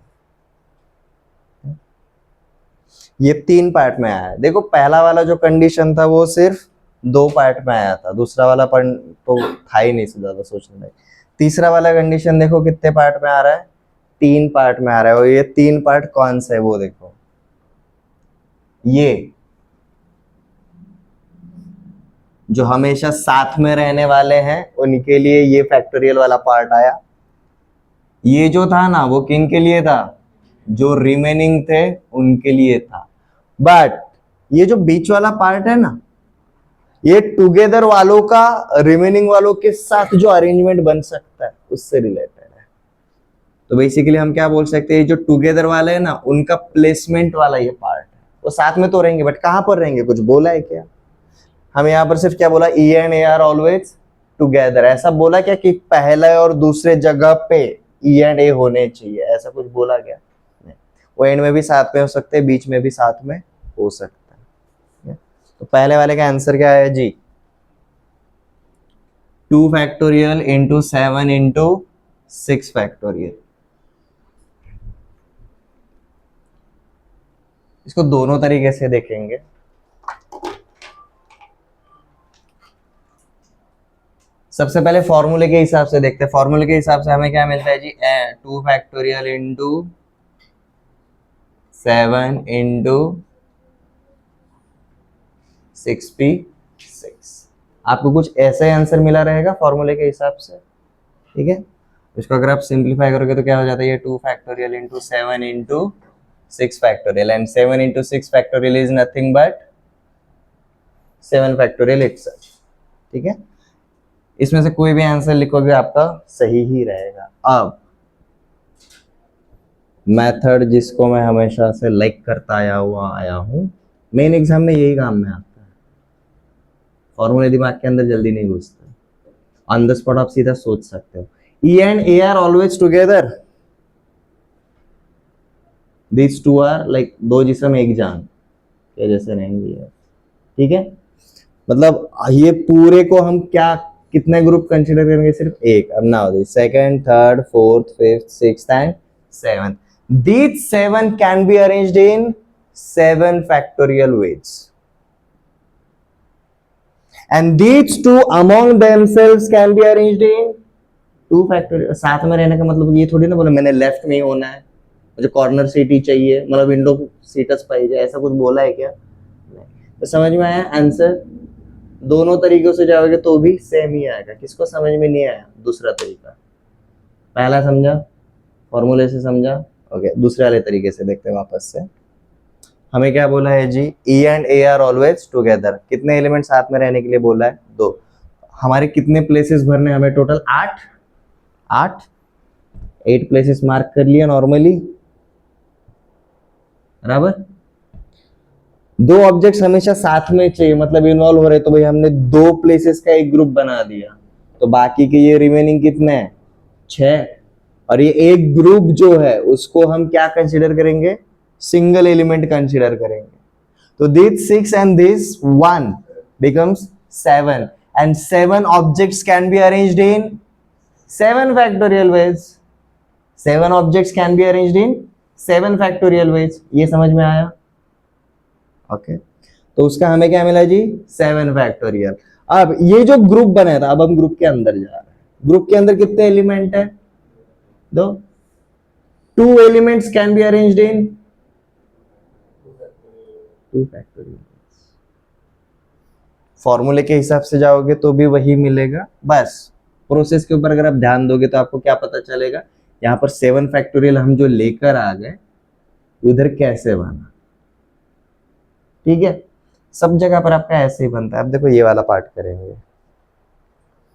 ये 3 पार्ट में आया है। देखो पहला वाला जो कंडीशन था वो सिर्फ 2 पार्ट में आया था, दूसरा वाला तो था ही नहीं ज्यादा सोचने में। तीसरा वाला कंडीशन देखो कितने पार्ट में आ रहा है, 3 पार्ट में आ रहा है। और ये 3 पार्ट कौन से है वो देखो, ये जो हमेशा साथ में रहने वाले हैं उनके लिए ये फैक्टोरियल वाला पार्ट आया। ये जो था ना वो किन के लिए था, जो रिमेनिंग थे उनके लिए था। बट ये जो बीच वाला पार्ट है ना, ये टुगेदर वालों का रिमेनिंग वालों के साथ जो अरेंजमेंट बन सकता है उससे रिलेटेड है। तो बेसिकली हम क्या बोल सकते हैं, जो टुगेदर वाले हैं ना उनका प्लेसमेंट वाला ये पार्ट है। वो साथ में तो रहेंगे बट कहां पर रहेंगे, कुछ बोला है क्या? हम यहाँ पर सिर्फ क्या बोला, E and A are always together. ऐसा बोला क्या कि पहले और दूसरे जगह पे E एंड A होने चाहिए, ऐसा कुछ बोला क्या? नहीं। वो एंड में भी साथ में हो सकते हैं, बीच में भी साथ में हो सकता है। तो पहले वाले का आंसर क्या है जी, 2 फैक्टोरियल इंटू 7 इंटू 6 फैक्टोरियल। इसको दोनों तरीके से देखेंगे। सबसे पहले फॉर्मूले के हिसाब से देखते हैं। फॉर्मूले के हिसाब से हमें क्या मिलता है जी, 2 फैक्टोरियल इंटू 7 इंटू 6p6। आपको कुछ ऐसा ही आंसर मिला रहेगा फॉर्मूले के हिसाब से। ठीक है, इसको अगर आप सिंप्लीफाई करोगे तो क्या हो जाता है, ये 2 factorial into 7 into 6 factorial, and 7 into 6 factorial is nothing but 7 factorial itself. ठीक है, इसमें से कोई भी आंसर लिखोगे आपका सही ही रहेगा। अब मेथड जिसको मैं हमेशा से लाइक करता आया हूं, मेन एग्जाम में यही काम में आता है, फॉर्मूले दिमाग के अंदर जल्दी नहीं घुसते, ऑन द स्पॉट आप सीधा सोच सकते हो। E and A are always together, this two are like दो जिस्म एक जान के जैसे रहेंगे यार, ठीक है। मतलब ये पूरे को हम क्या कितने ग्रुप कंसीडर करेंगे, सिर्फ एक। अब ना हो second, third, fourth, fifth, sixth and seventh. These seven can be arranged in 7 factorial ways, and these two among themselves can be arranged in 2 factorial। साथ में रहने का मतलब ये थोड़ी ना बोला मैंने लेफ्ट में ही होना है, मुझे कॉर्नर सीट ही चाहिए, मतलब विंडो सीटस पाई जाए, ऐसा कुछ बोला है क्या? नहीं। तो समझ में आया आंसर? दोनों तरीकों से जाओगे तो भी सेम ही आएगा। किसको समझ में नहीं आया दूसरा तरीका? पहला समझा, फॉर्मूले से समझा, ओके। दूसरे वाले तरीके से देखते हैं वापस से। हमें क्या बोला है जी? E and A are always together. कितने एलिमेंट साथ में रहने के लिए बोला है? 2। हमारे कितने प्लेसेस भरने? हमें टोटल 8 प्लेसेस मार्क कर लिया नॉर्मली, बराबर। 2 ऑब्जेक्ट्स हमेशा साथ में चाहिए, मतलब इन्वॉल्व हो रहे, तो भाई हमने 2 प्लेसेस का एक ग्रुप बना दिया, तो बाकी के ये रिमेनिंग कितने हैं? 6। और ये एक ग्रुप जो है उसको हम क्या कंसीडर करेंगे? सिंगल एलिमेंट कंसीडर करेंगे। तो this 6 and this 1 becomes 7, and 7 objects can be arranged in 7 factorial ways। 7 objects can be arranged in 7 factorial ways। ये समझ में आया? ओके तो उसका हमें क्या मिला जी? 7 फैक्टोरियल। अब ये जो ग्रुप बनाया था, अब हम ग्रुप के अंदर जा रहे हैं। ग्रुप के अंदर कितने एलिमेंट है? 2 elements can be arranged in 2 factorial. फॉर्मूले के हिसाब से जाओगे तो भी वही मिलेगा, बस प्रोसेस के ऊपर अगर आप ध्यान दोगे तो आपको क्या पता चलेगा, यहाँ पर 7 फैक्टोरियल हम जो लेकर आ गए उधर कैसे बना। ठीक है, सब जगह पर आपका ऐसे ही बनता है। अब देखो ये वाला पार्ट करेंगे,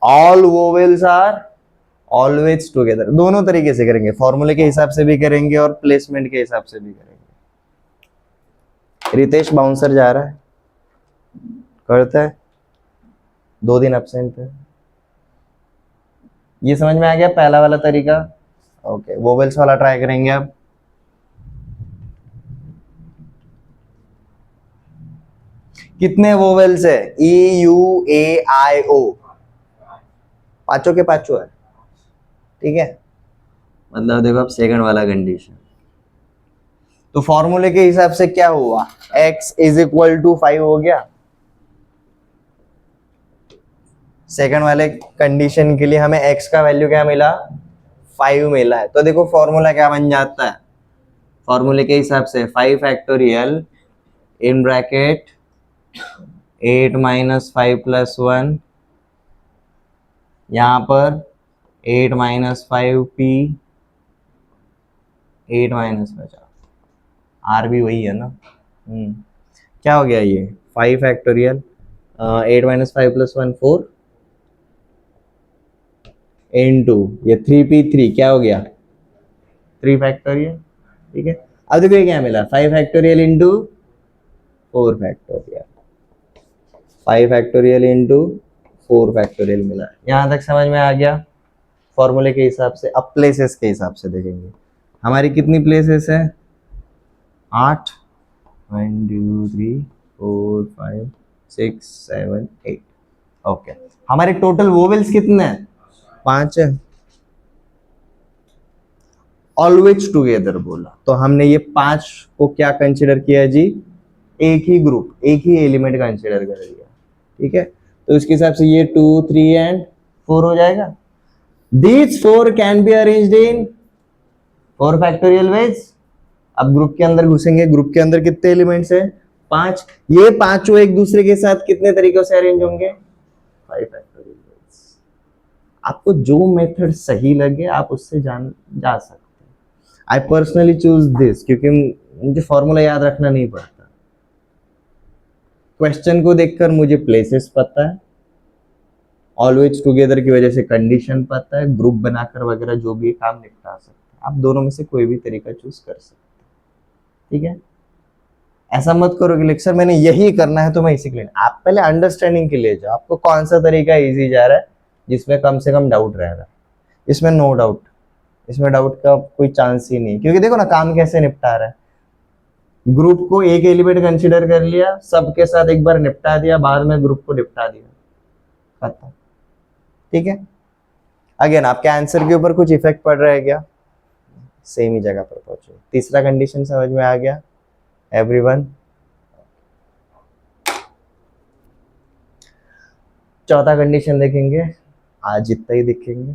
all vowels are always together. दोनों तरीके से करेंगे, फॉर्मूले के हिसाब से भी करेंगे और प्लेसमेंट के हिसाब से भी करेंगे। रितेश बाउंसर जा रहा है, करता है, 2 दिन एब्सेंट है। ये समझ में आ गया पहला वाला तरीका? ओके, वोवेल्स वाला ट्राई करेंगे अब। कितने वोवेल्स है? ई यू ए आई ओ, पांचों के पांचों है, ठीक है। मतलब देखो अब सेकंड वाला कंडीशन, तो फॉर्मूले के हिसाब से क्या हुआ? x इज इक्वल टू 5 हो गया। सेकंड वाले कंडीशन के लिए हमें x का वैल्यू क्या मिला? 5 मिला है। तो देखो फॉर्मूला क्या बन जाता है? फॉर्मूले के हिसाब से 5 factorial in bracket 8 minus 5 plus 1, यहां पर 8 माइनस 5p, 8 माइनस 50, आर भी वही है ना। क्या हो गया ये? 5 फैक्टोरियल 8 माइनस 5 प्लस 1 4 इनटू ये 3p3 क्या हो गया? 3 फैक्टोरियल, ठीक है। अब देखो ये क्या मिला? 5 factorial into 4 factorial, 5 factorial into 4 factorial मिला। यहां तक समझ में आ गया फॉर्मूले के हिसाब से। अब प्लेसेस के हिसाब से देखेंगे, हमारी कितनी प्लेसेस है? 8, 1 2 3 4 5 6 7 8। ओके, हमारे टोटल वोवेल्स कितने हैं? 5 है। ऑलवेज टुगेदर बोला तो हमने ये 5 को क्या कंसीडर किया जी? एक ही ग्रुप, एक ही एलिमेंट कंसीडर कर लिया, ठीक है। तो इसके हिसाब से ये 2 3 एंड 4 हो जाएगा। These 4 can be arranged in 4 factorial ways। अब ग्रुप के अंदर घुसेंगे, ग्रुप के अंदर कितने एलिमेंट्स हैं? 5। ये पांचों एक दूसरे के साथ कितने तरीकों से अरेंज होंगे? 5 फैक्टोरियल ways। आपको जो मेथड सही लगे आप उससे जा सकते हैं। आई पर्सनली चूज दिस क्योंकि मुझे फॉर्मूला याद रखना नहीं पड़ता, क्वेश्चन को देखकर मुझे प्लेसेस पता है, ऑलवेज टुगेदर की वजह से कंडीशन पता है, ग्रुप बनाकर वगैरह जो भी काम निपटा सकते हैं। आप दोनों में से कोई भी तरीका चूज कर सकते हैं, ठीक है। ऐसा मत करो कि सर मैंने यही करना है तो मैं इसी के लिए, आप पहले अंडरस्टैंडिंग के लिए जाओ, आपको कौन सा तरीका इजी जा रहा है जिसमें कम से कम डाउट रह रहा है। इसमें नो डाउट, इसमें डाउट का कोई चांस ही नहीं, क्योंकि देखो ना काम कैसे निपटा रहा है। ग्रुप को एक एलिमेंट कंसीडर कर लिया, सबके साथ एक बार निपटा दिया, बाद में ग्रुप को निपटा दिया, खत्म। ठीक है, अगेन आपके आंसर के ऊपर कुछ इफेक्ट पड़ रहा है क्या? सेम ही जगह पर पहुंचे। तीसरा कंडीशन समझ में आ गया एवरीवन? चौथा कंडीशन देखेंगे, आज इतना ही दिखेंगे,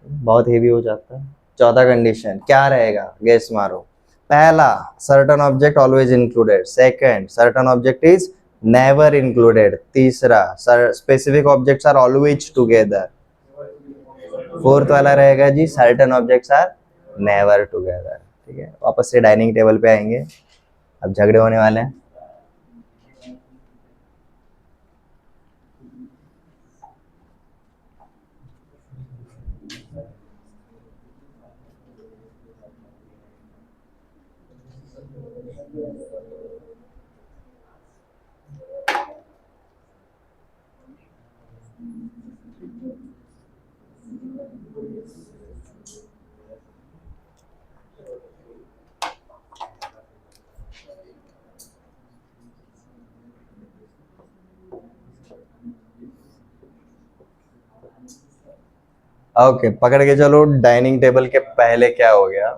बहुत हेवी हो जाता है। चौथा कंडीशन क्या रहेगा, गेस मारो। पहला, certain object always included. Second, certain object is never included. तीसरा, specific objects are always together. Fourth वाला रहेगा जी, certain objects are never together. ठीक है, वापस से डाइनिंग टेबल पे आएंगे, अब झगड़े होने वाले हैं। ओके, पकड़ के चलो। डाइनिंग टेबल के पहले क्या हो गया,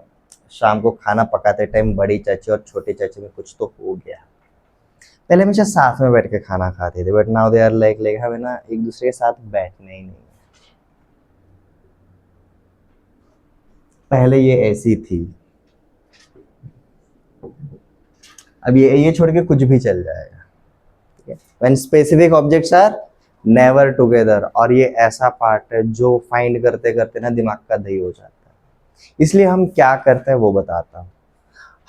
शाम को खाना पकाते टाइम बड़ी चाची और छोटी चाची में कुछ तो हो गया। पहले हमेशा साथ में बैठ के खाना खाते थे, but now they are like हमें ना एक दूसरे के साथ बैठना ही नहीं। पहले ये ऐसी थी, अब ये छोड़ के कुछ भी चल जाएगा। ठीक है, when specific objects are never together, और ये ऐसा पार्ट है जो फाइंड करते करते ना दिमाग का दही हो जाता है। इसलिए हम क्या करते हैं वो बताता हूं।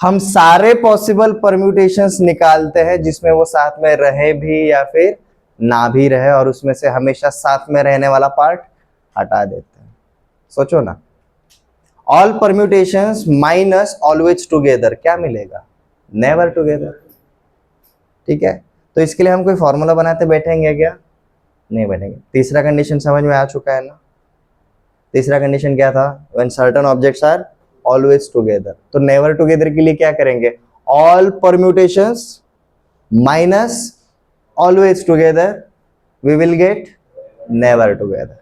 हम सारे पॉसिबल परम्यूटेशंस निकालते हैं जिसमें वो साथ में रहे भी या फिर ना भी रहे, और उसमें से हमेशा साथ में रहने वाला पार्ट हटा देते हैं। सोचो ना, all permutations minus always together, क्या मिलेगा? Never together. ठीक है, तो इसके लिए हम कोई फॉर्मूला बनाते बैठेंगे क्या? नहीं बैठेंगे। तीसरा कंडीशन समझ में आ चुका है ना? तीसरा कंडीशन क्या था, when certain objects are always together. तो नेवर टुगेदर के लिए क्या करेंगे, all permutations minus always together, we will get never together.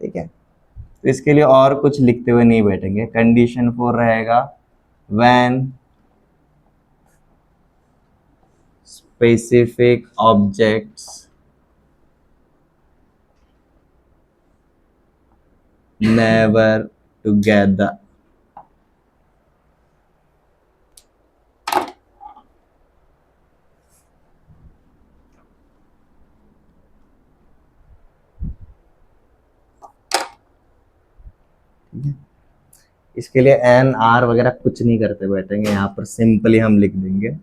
ठीक है, तो इसके लिए और कुछ लिखते हुए नहीं बैठेंगे। कंडीशन 4 रहेगा, when specific objects never together. इसके लिए एन आर वगैरह कुछ नहीं करते बैठेंगे, यहाँ पर सिंपली हम लिख देंगे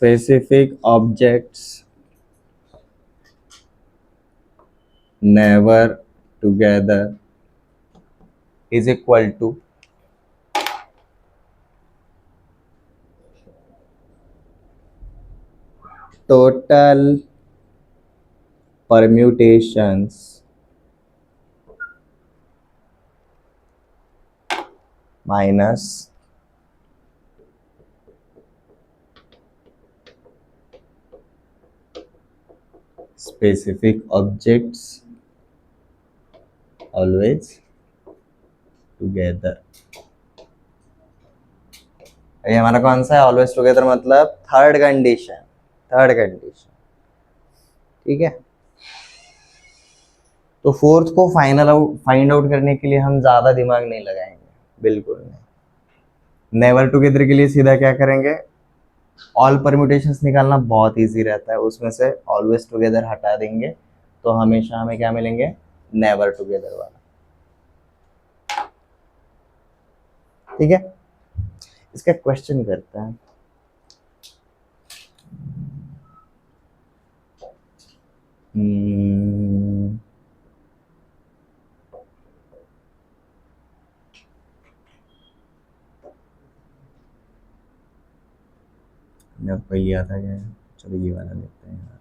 specific objects never together is equal to total permutations minus specific objects always together। ये हमारा कौन सा है, ऑलवेज टुगेदर, मतलब थर्ड कंडीशन। थर्ड कंडीशन, ठीक है। तो फोर्थ को फाइंड आउट करने के लिए हम ज्यादा दिमाग नहीं लगाएंगे, बिल्कुल नहीं। नेवर टुगेदर के लिए सीधा क्या करेंगे, ऑल परम्यूटेशंस निकालना बहुत इजी रहता है, उसमें से ऑलवेज टुगेदर हटा देंगे तो हमेशा हमें क्या मिलेंगे, नेवर टुगेदर वाला। ठीक है, इसका क्वेश्चन करते हैं। हम्म, मैं आपको ये आता है, चलो ये वाला देखते हैं यार।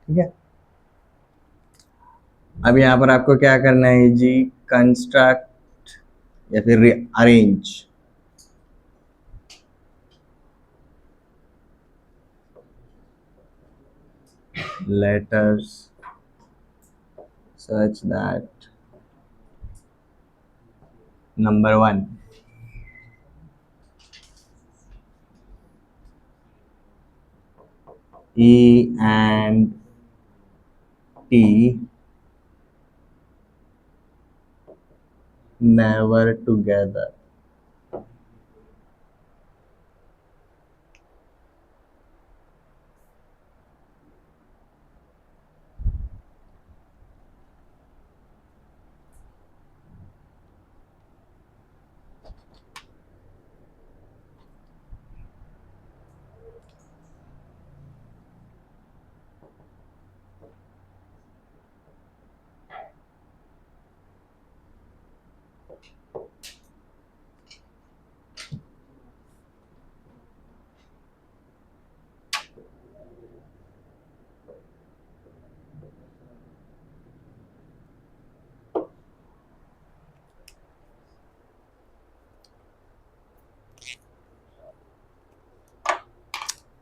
ठीक है, अब यहाँ पर आपको क्या करना है जी, कंस्ट्रक्ट या फिर arrange letters such that number one, E and T never together.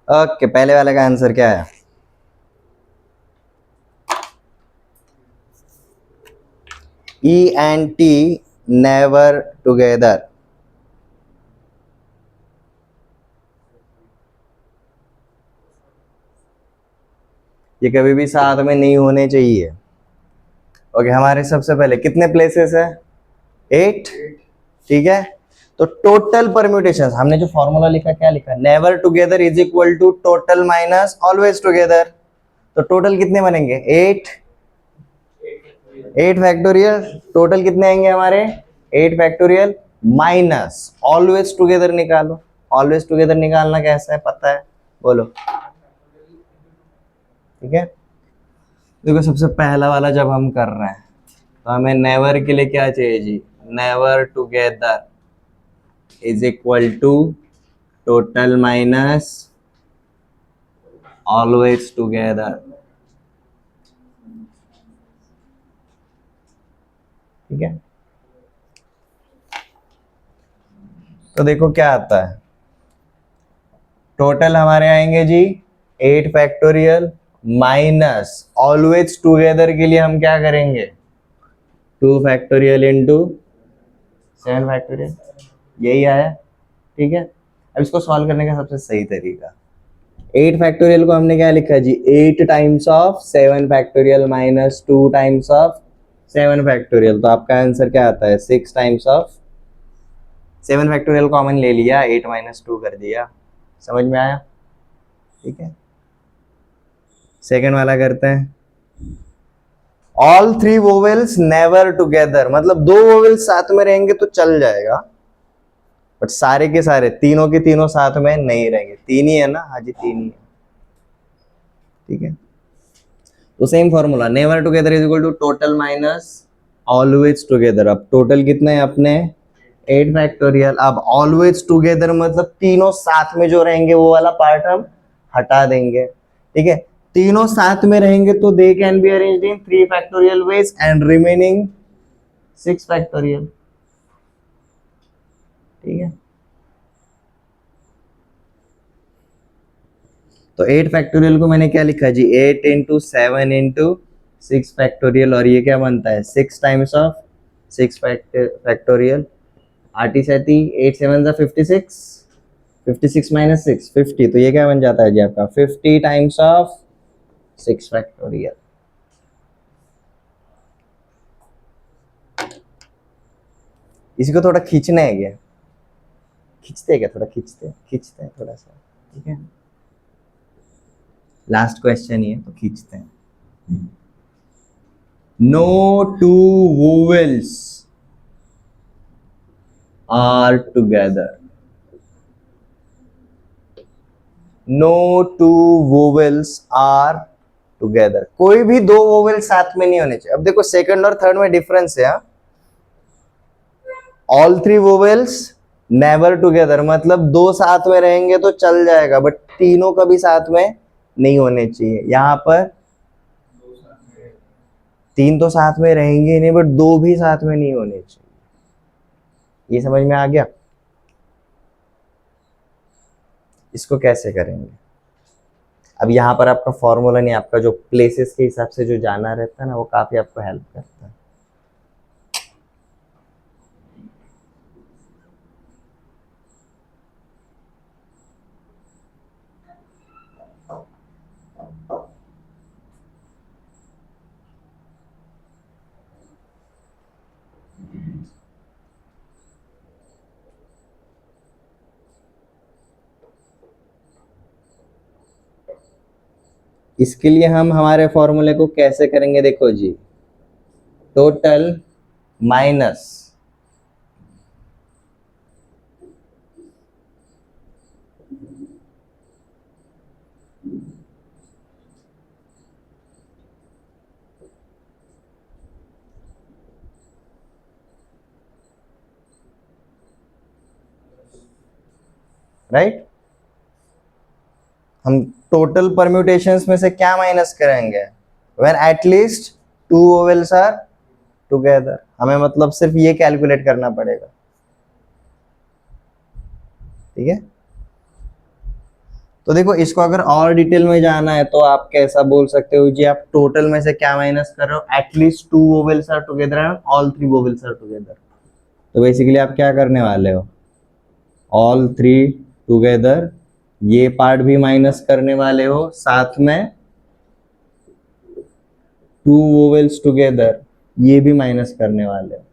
Okay, पहले वाले का आंसर क्या है? E and T never together. ये कभी भी साथ में नहीं होने चाहिए। ओके, हमारे सबसे पहले कितने प्लेसेस है? 8। ठीक है, तो टोटल परम्यूटेशन, हमने जो फॉर्मूला लिखा क्या लिखा? Never together is equal to total minus always together. तो टोटल कितने बनेंगे? 8 फैक्टोरियल। टोटल कितने आएंगे हमारे? 8 फैक्टोरियल माइनस ऑलवेज टुगेदर निकालो। ऑलवेज टुगेदर निकालना कैसा है पता है? बोलो। ठीक है, देखो सबसे पहला वाला जब हम कर रहे हैं तो हमें नेवर के लिए क्या चाहिए जी? Never together is equal to total minus always together. ठीक है, तो देखो क्या आता है, टोटल हमारे आएंगे जी 8 फैक्टोरियल माइनस ऑलवेज टुगेदर के लिए हम क्या करेंगे? 2 फैक्टोरियल इंटू 7 फैक्टोरियल, यही आया। ठीक है, अब इसको सॉल्व करने का सबसे सही तरीका, 8 फैक्टोरियल को हमने क्या लिखा जी? 8 times of 7 factorial minus 2 times of 7 factorial. तो आपका आंसर क्या आता है? 6 टाइम्स ऑफ 7 फैक्टोरियल कॉमन ले लिया, 8 माइनस 2 कर दिया। समझ में आया? ठीक है, सेकंड वाला करते हैं। ऑल 3 वोवेल्स नेवर टुगेदर, मतलब 2 वोवेल्स साथ में रहेंगे तो चल जाएगा, बट सारे के सारे तीनों के तीनों साथ में नहीं रहेंगे। 3 ही है ना? हाँ जी, 3 ही है। ठीक है, तो same formula, never together is equal to total minus always together. अब टोटल कितना है अपने? 8 फैक्टोरियल। अब ऑलवेज टुगेदर मतलब तीनों साथ में जो रहेंगे वो वाला पार्ट हम हटा देंगे। ठीक है, तीनों साथ में रहेंगे तो they can be arranged in 3 factorial veg and remaining 6 factorial. ठीक है, तो 8 फैक्टोरियल को मैंने क्या लिखा जी? 8 इंटू 7 इंटू 6 फैक्टोरियल, और ये क्या बनता है? 6 टाइम्स ऑफ 6 फैक्टोरियल। आटी सहती 8 7 जा 56, 56 माइनस 6 50, तो ये क्या बन जाता है जी आपका? 50 टाइम्स ऑफ 6 फैक्टोरियल। इसी को थोड़ा खींचना है क्या? खींचते हैं क्या, थोड़ा खींचते हैं थोड़ा सा, ठीक है। लास्ट क्वेश्चन ही है तो खींचते हैं। No two vowels are together, no two vowels are together, कोई भी दो वोवेल साथ में नहीं होने चाहिए। अब देखो सेकंड और थर्ड में डिफरेंस है, all three vowels never together, मतलब दो साथ में रहेंगे तो चल जाएगा, बट तीनों कभी साथ में नहीं होने चाहिए। यहां पर तीन तो साथ में रहेंगे नहीं, बट दो भी साथ में नहीं होने चाहिए। ये समझ में आ गया? इसको कैसे करेंगे? अब यहाँ पर आपका फॉर्मूला नहीं, आपका जो प्लेसेस के हिसाब से जो जाना रहता है ना, वो काफी आपको हेल्प करता है। इसके लिए हम हमारे फॉर्मूले को कैसे करेंगे, देखो जी, टोटल माइनस राइट, हम टोटल परम्यूटेशंस में से क्या माइनस करेंगे, when at least two vowels are together. हमें मतलब सिर्फ ये कैलकुलेट करना पड़ेगा, ठीक है। तो देखो इसको अगर और डिटेल में जाना है तो आप कैसा बोल सकते हो जी, आप टोटल में से क्या माइनस कर रहे हो, at least two vowels are together and all three vowels are together. तो बेसिकली आप क्या करने वाले हो, ऑल थ्री टुगेदर, ये पार्ट भी माइनस करने वाले हो, साथ में टू वोवेल्स टुगेदर ये भी माइनस करने वाले हो।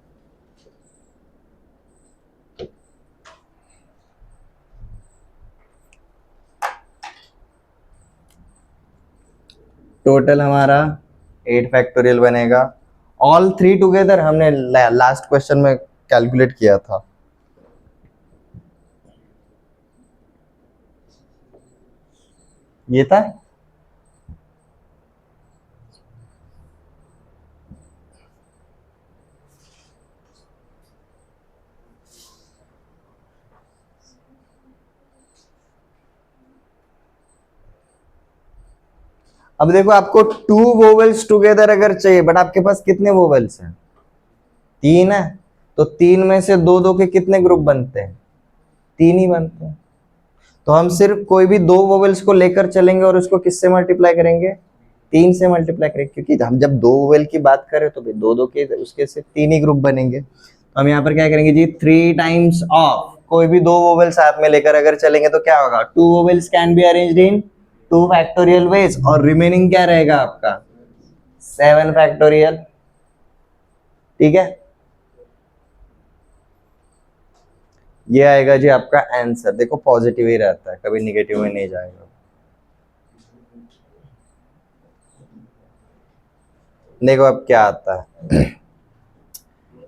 टोटल हमारा 8 फैक्टोरियल बनेगा। ऑल थ्री टुगेदर हमने लास्ट क्वेश्चन में कैलकुलेट किया था, ये था। अब देखो आपको टू वोवेल्स टुगेदर अगर चाहिए, बट आपके पास कितने वोवेल्स हैं, तीन है, तो तीन में से दो दो के कितने ग्रुप बनते हैं, तीन ही बनते हैं। तो हम सिर्फ कोई भी दो वोवेल्स को लेकर चलेंगे और उसको किससे मल्टीप्लाई करेंगे, तीन से मल्टीप्लाई करेंगे, क्योंकि हम जब दो वोवेल की बात करें तो दो दो के उसके से तीन ही ग्रुप बनेंगे। तो हम यहाँ पर क्या करेंगे जी, थ्री टाइम्स ऑफ कोई भी दो वोवेल साथ में लेकर अगर चलेंगे तो क्या होगा, two vowels can be arranged in two factorial ways, और रिमेनिंग क्या रहेगा आपका, सेवन फैक्टोरियल, ठीक है। ये आएगा जी आपका आंसर। देखो पॉजिटिव ही रहता है, कभी निगेटिव में नहीं जाएगा। देखो अब क्या आता है,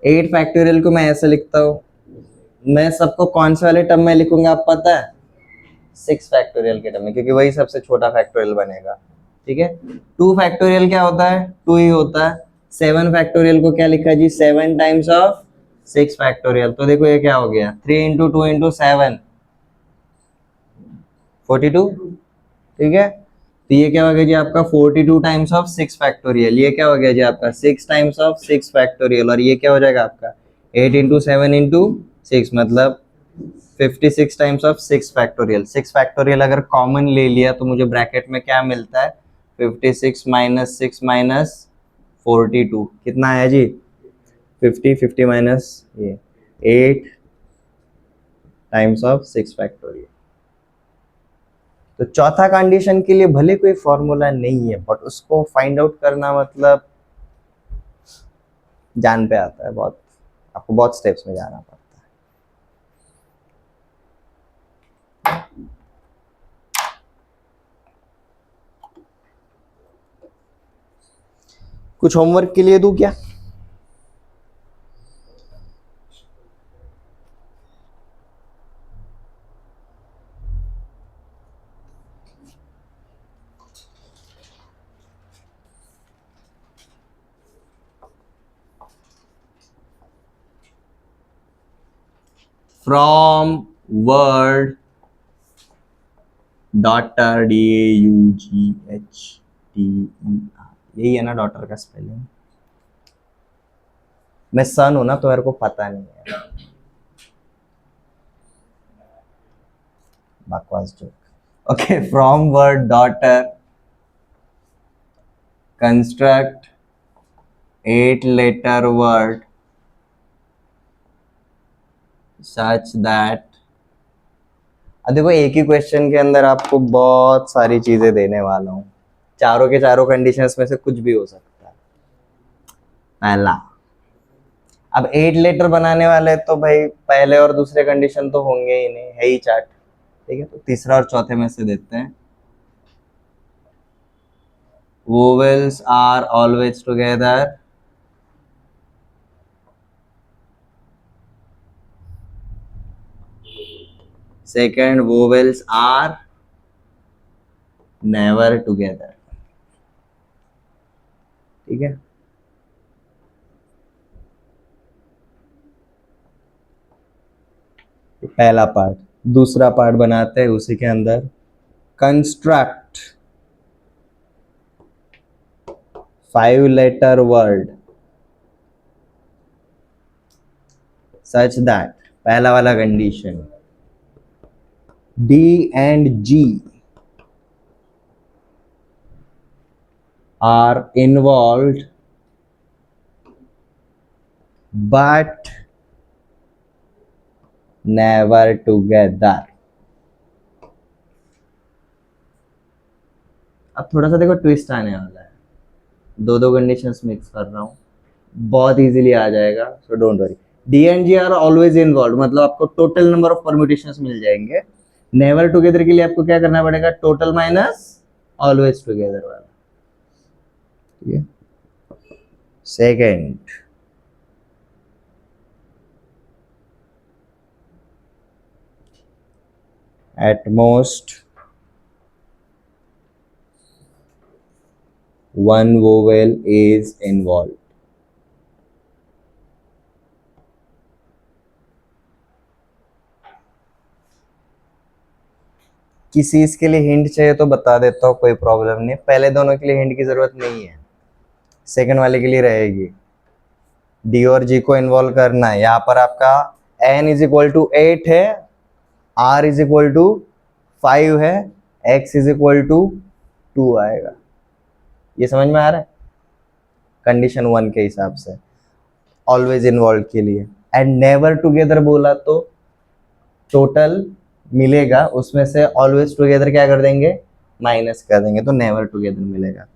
8 फैक्टोरियल को मैं ऐसे लिखता हूँ, मैं सबको कौन से वाले टर्म में लिखूंगा आप पता है, 6 फैक्टोरियल के टर्म में, क्योंकि वही सबसे छोटा फैक्टोरियल बनेगा, ठीक है। 2 फैक्टोरियल क्या होता है, 2 ही होता है। 7 फैक्टोरियल को क्या लिखा जी, 7 टाइम्स ऑफ 6 फैक्टोरियल। तो देखो ये क्या हो गया, 3 इंटू 2 इंटू 7 42, ठीक है। तो ये क्या हो गया जी आपका 42 टाइम्स ऑफ 6 फैक्टोरियल, ये क्या हो गया जी आपका 6 टाइम्स ऑफ 6 फैक्टोरियल, और ये क्या हो जाएगा आपका 8 इंटू 7 इंटू 6, मतलब 56 टाइम्स ऑफ 6 फैक्टोरियल। 6 फैक्टोरियल अगर कॉमन ले लिया तो मुझे ब्रैकेट में क्या मिलता है, 56 माइनस 6 माइनस 42, कितना आया जी 50, 50 माइनस ये 8 टाइम्स ऑफ 6 फैक्टोरियल। तो चौथा कंडीशन के लिए भले कोई फॉर्मूला नहीं है, बट उसको फाइंड आउट करना मतलब जान पे आता है, बहुत आपको बहुत स्टेप्स में जाना पड़ता है। कुछ होमवर्क के लिए दूं क्या? फ्रॉम वर्ड डॉटर, DAUGHTER, यही है ना डॉटर का स्पेलिंग? मैं सन हूं ना तो मेरे को पता नहीं है, बकवास joke. Okay, from word daughter construct 8-letter word such that, अब देखो एक ही क्वेश्चन के अंदर आपको बहुत सारी चीजें देने वाला हूं, चारों के चारों कंडीशंस में से कुछ भी हो सकता है। पहला, अब 8 लेटर बनाने वाले तो भाई पहले और दूसरे कंडीशन तो होंगे ही नहीं, है ही चार्ट, ठीक है। तो तीसरा और चौथे में से देते हैं। Vowels are always together, second vowels are never together, ठीक है। पहला पार्ट। दूसरा पार्ट बनाते हैं उसी के अंदर, construct 5-letter word such that, पहला वाला condition, D and G are involved but never together। अब थोड़ा सा देखो ट्विस्ट आने वाला है, दो दो कंडीशंस मिक्स कर रहा हूँ, बहुत इजीली आ जाएगा, so don't worry. D and G are always involve, मतलब आपको टोटल नंबर ऑफ परम्यूटेशंस मिल जाएंगे। नेवर टुगेदर के लिए आपको क्या करना पड़ेगा, टोटल माइनस ऑलवेज टुगेदर वाला, ठीक है। Second, at most one vowel is involved। किसी इसके लिए हिंट चाहिए तो बता देता हूँ, कोई प्रॉब्लम नहीं, पहले दोनों के लिए हिंट की जरूरत नहीं है, सेकंड वाले के लिए रहेगी। डी और जी को इन्वॉल्व करना है। यहाँ पर आपका n इज इक्वल टू 8 है, r इज इक्वल टू 5 है, x इज इक्वल टू 2 आएगा। ये समझ में आ रहा है? कंडीशन 1 के हिसाब से ऑलवेज इन्वॉल्व के लिए। एंड नेवर टुगेदर बोला तो टोटल मिलेगा, उसमें से ऑलवेज टुगेदर क्या कर देंगे, माइनस कर देंगे, तो नेवर टुगेदर मिलेगा।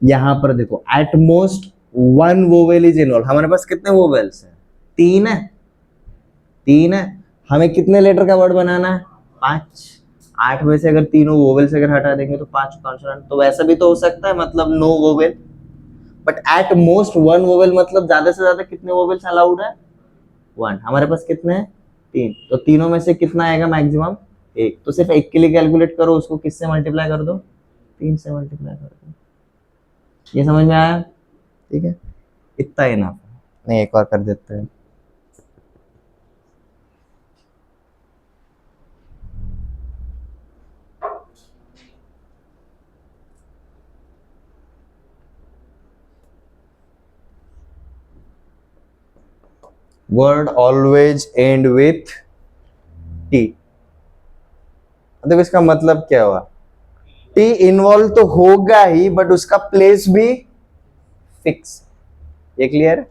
यहाँ पर देखो at most one vowel is involve, हमारे पास कितने वोवेल्स हैं, 3 है, 3 है। हमें कितने लेटर का वर्ड बनाना है, 5। 8 में से अगर तीनों वोवेल्स अगर हटा देंगे तो 5 कॉन्सोनेंट, तो वैसा भी तो हो सकता है, मतलब no vowel, but at most 1 vowel, मतलब ज्यादा से ज्यादा कितने वोवेल्स अलाउड है, 1। हमारे पास कितने हैं, 3, तो तीनों में से कितना आएगा मैक्सिमम, 1। तो सिर्फ 1 के लिए कैलकुलेट करो, उसको किससे मल्टीप्लाई कर दो, 3 से मल्टीप्लाई कर दो। ये समझ में आया? ठीक है, इतना ही ना, नहीं एक और कर देते हैं। Word always and with T. देखो इसका मतलब क्या हुआ, टी इन्वॉल्व तो होगा ही, बट उसका प्लेस भी फिक्स। ये क्लियर है?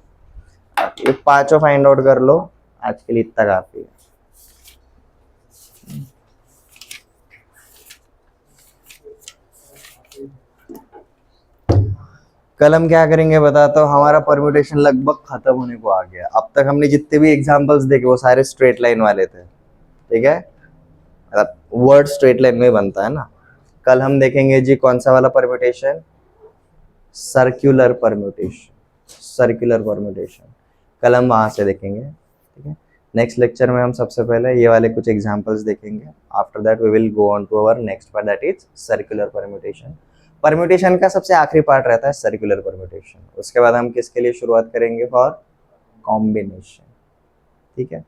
ये पांचों फाइंड आउट कर लो, आज के लिए इतना काफी है। कल हम क्या करेंगे बताता हूँ, हमारा परम्यूटेशन लगभग खत्म होने को आ गया। अब तक हमने जितने भी एग्जांपल्स देखे वो सारे स्ट्रेट लाइन वाले थे, ठीक है। वर्ड स्ट्रेट लाइन में बनता है ना। कल हम देखेंगे जी कौन सा वाला permutation, circular permutation, circular permutation कल हम वहां से देखेंगे, ठीक है। नेक्स्ट लेक्चर में हम सबसे पहले ये वाले कुछ एग्जांपल्स देखेंगे, after that we will go on to our next part that is circular permutation. Permutation का सबसे आखिरी पार्ट रहता है सर्कुलर परम्यूटेशन, उसके बाद हम किसके लिए शुरुआत करेंगे, फॉर कॉम्बिनेशन, ठीक है।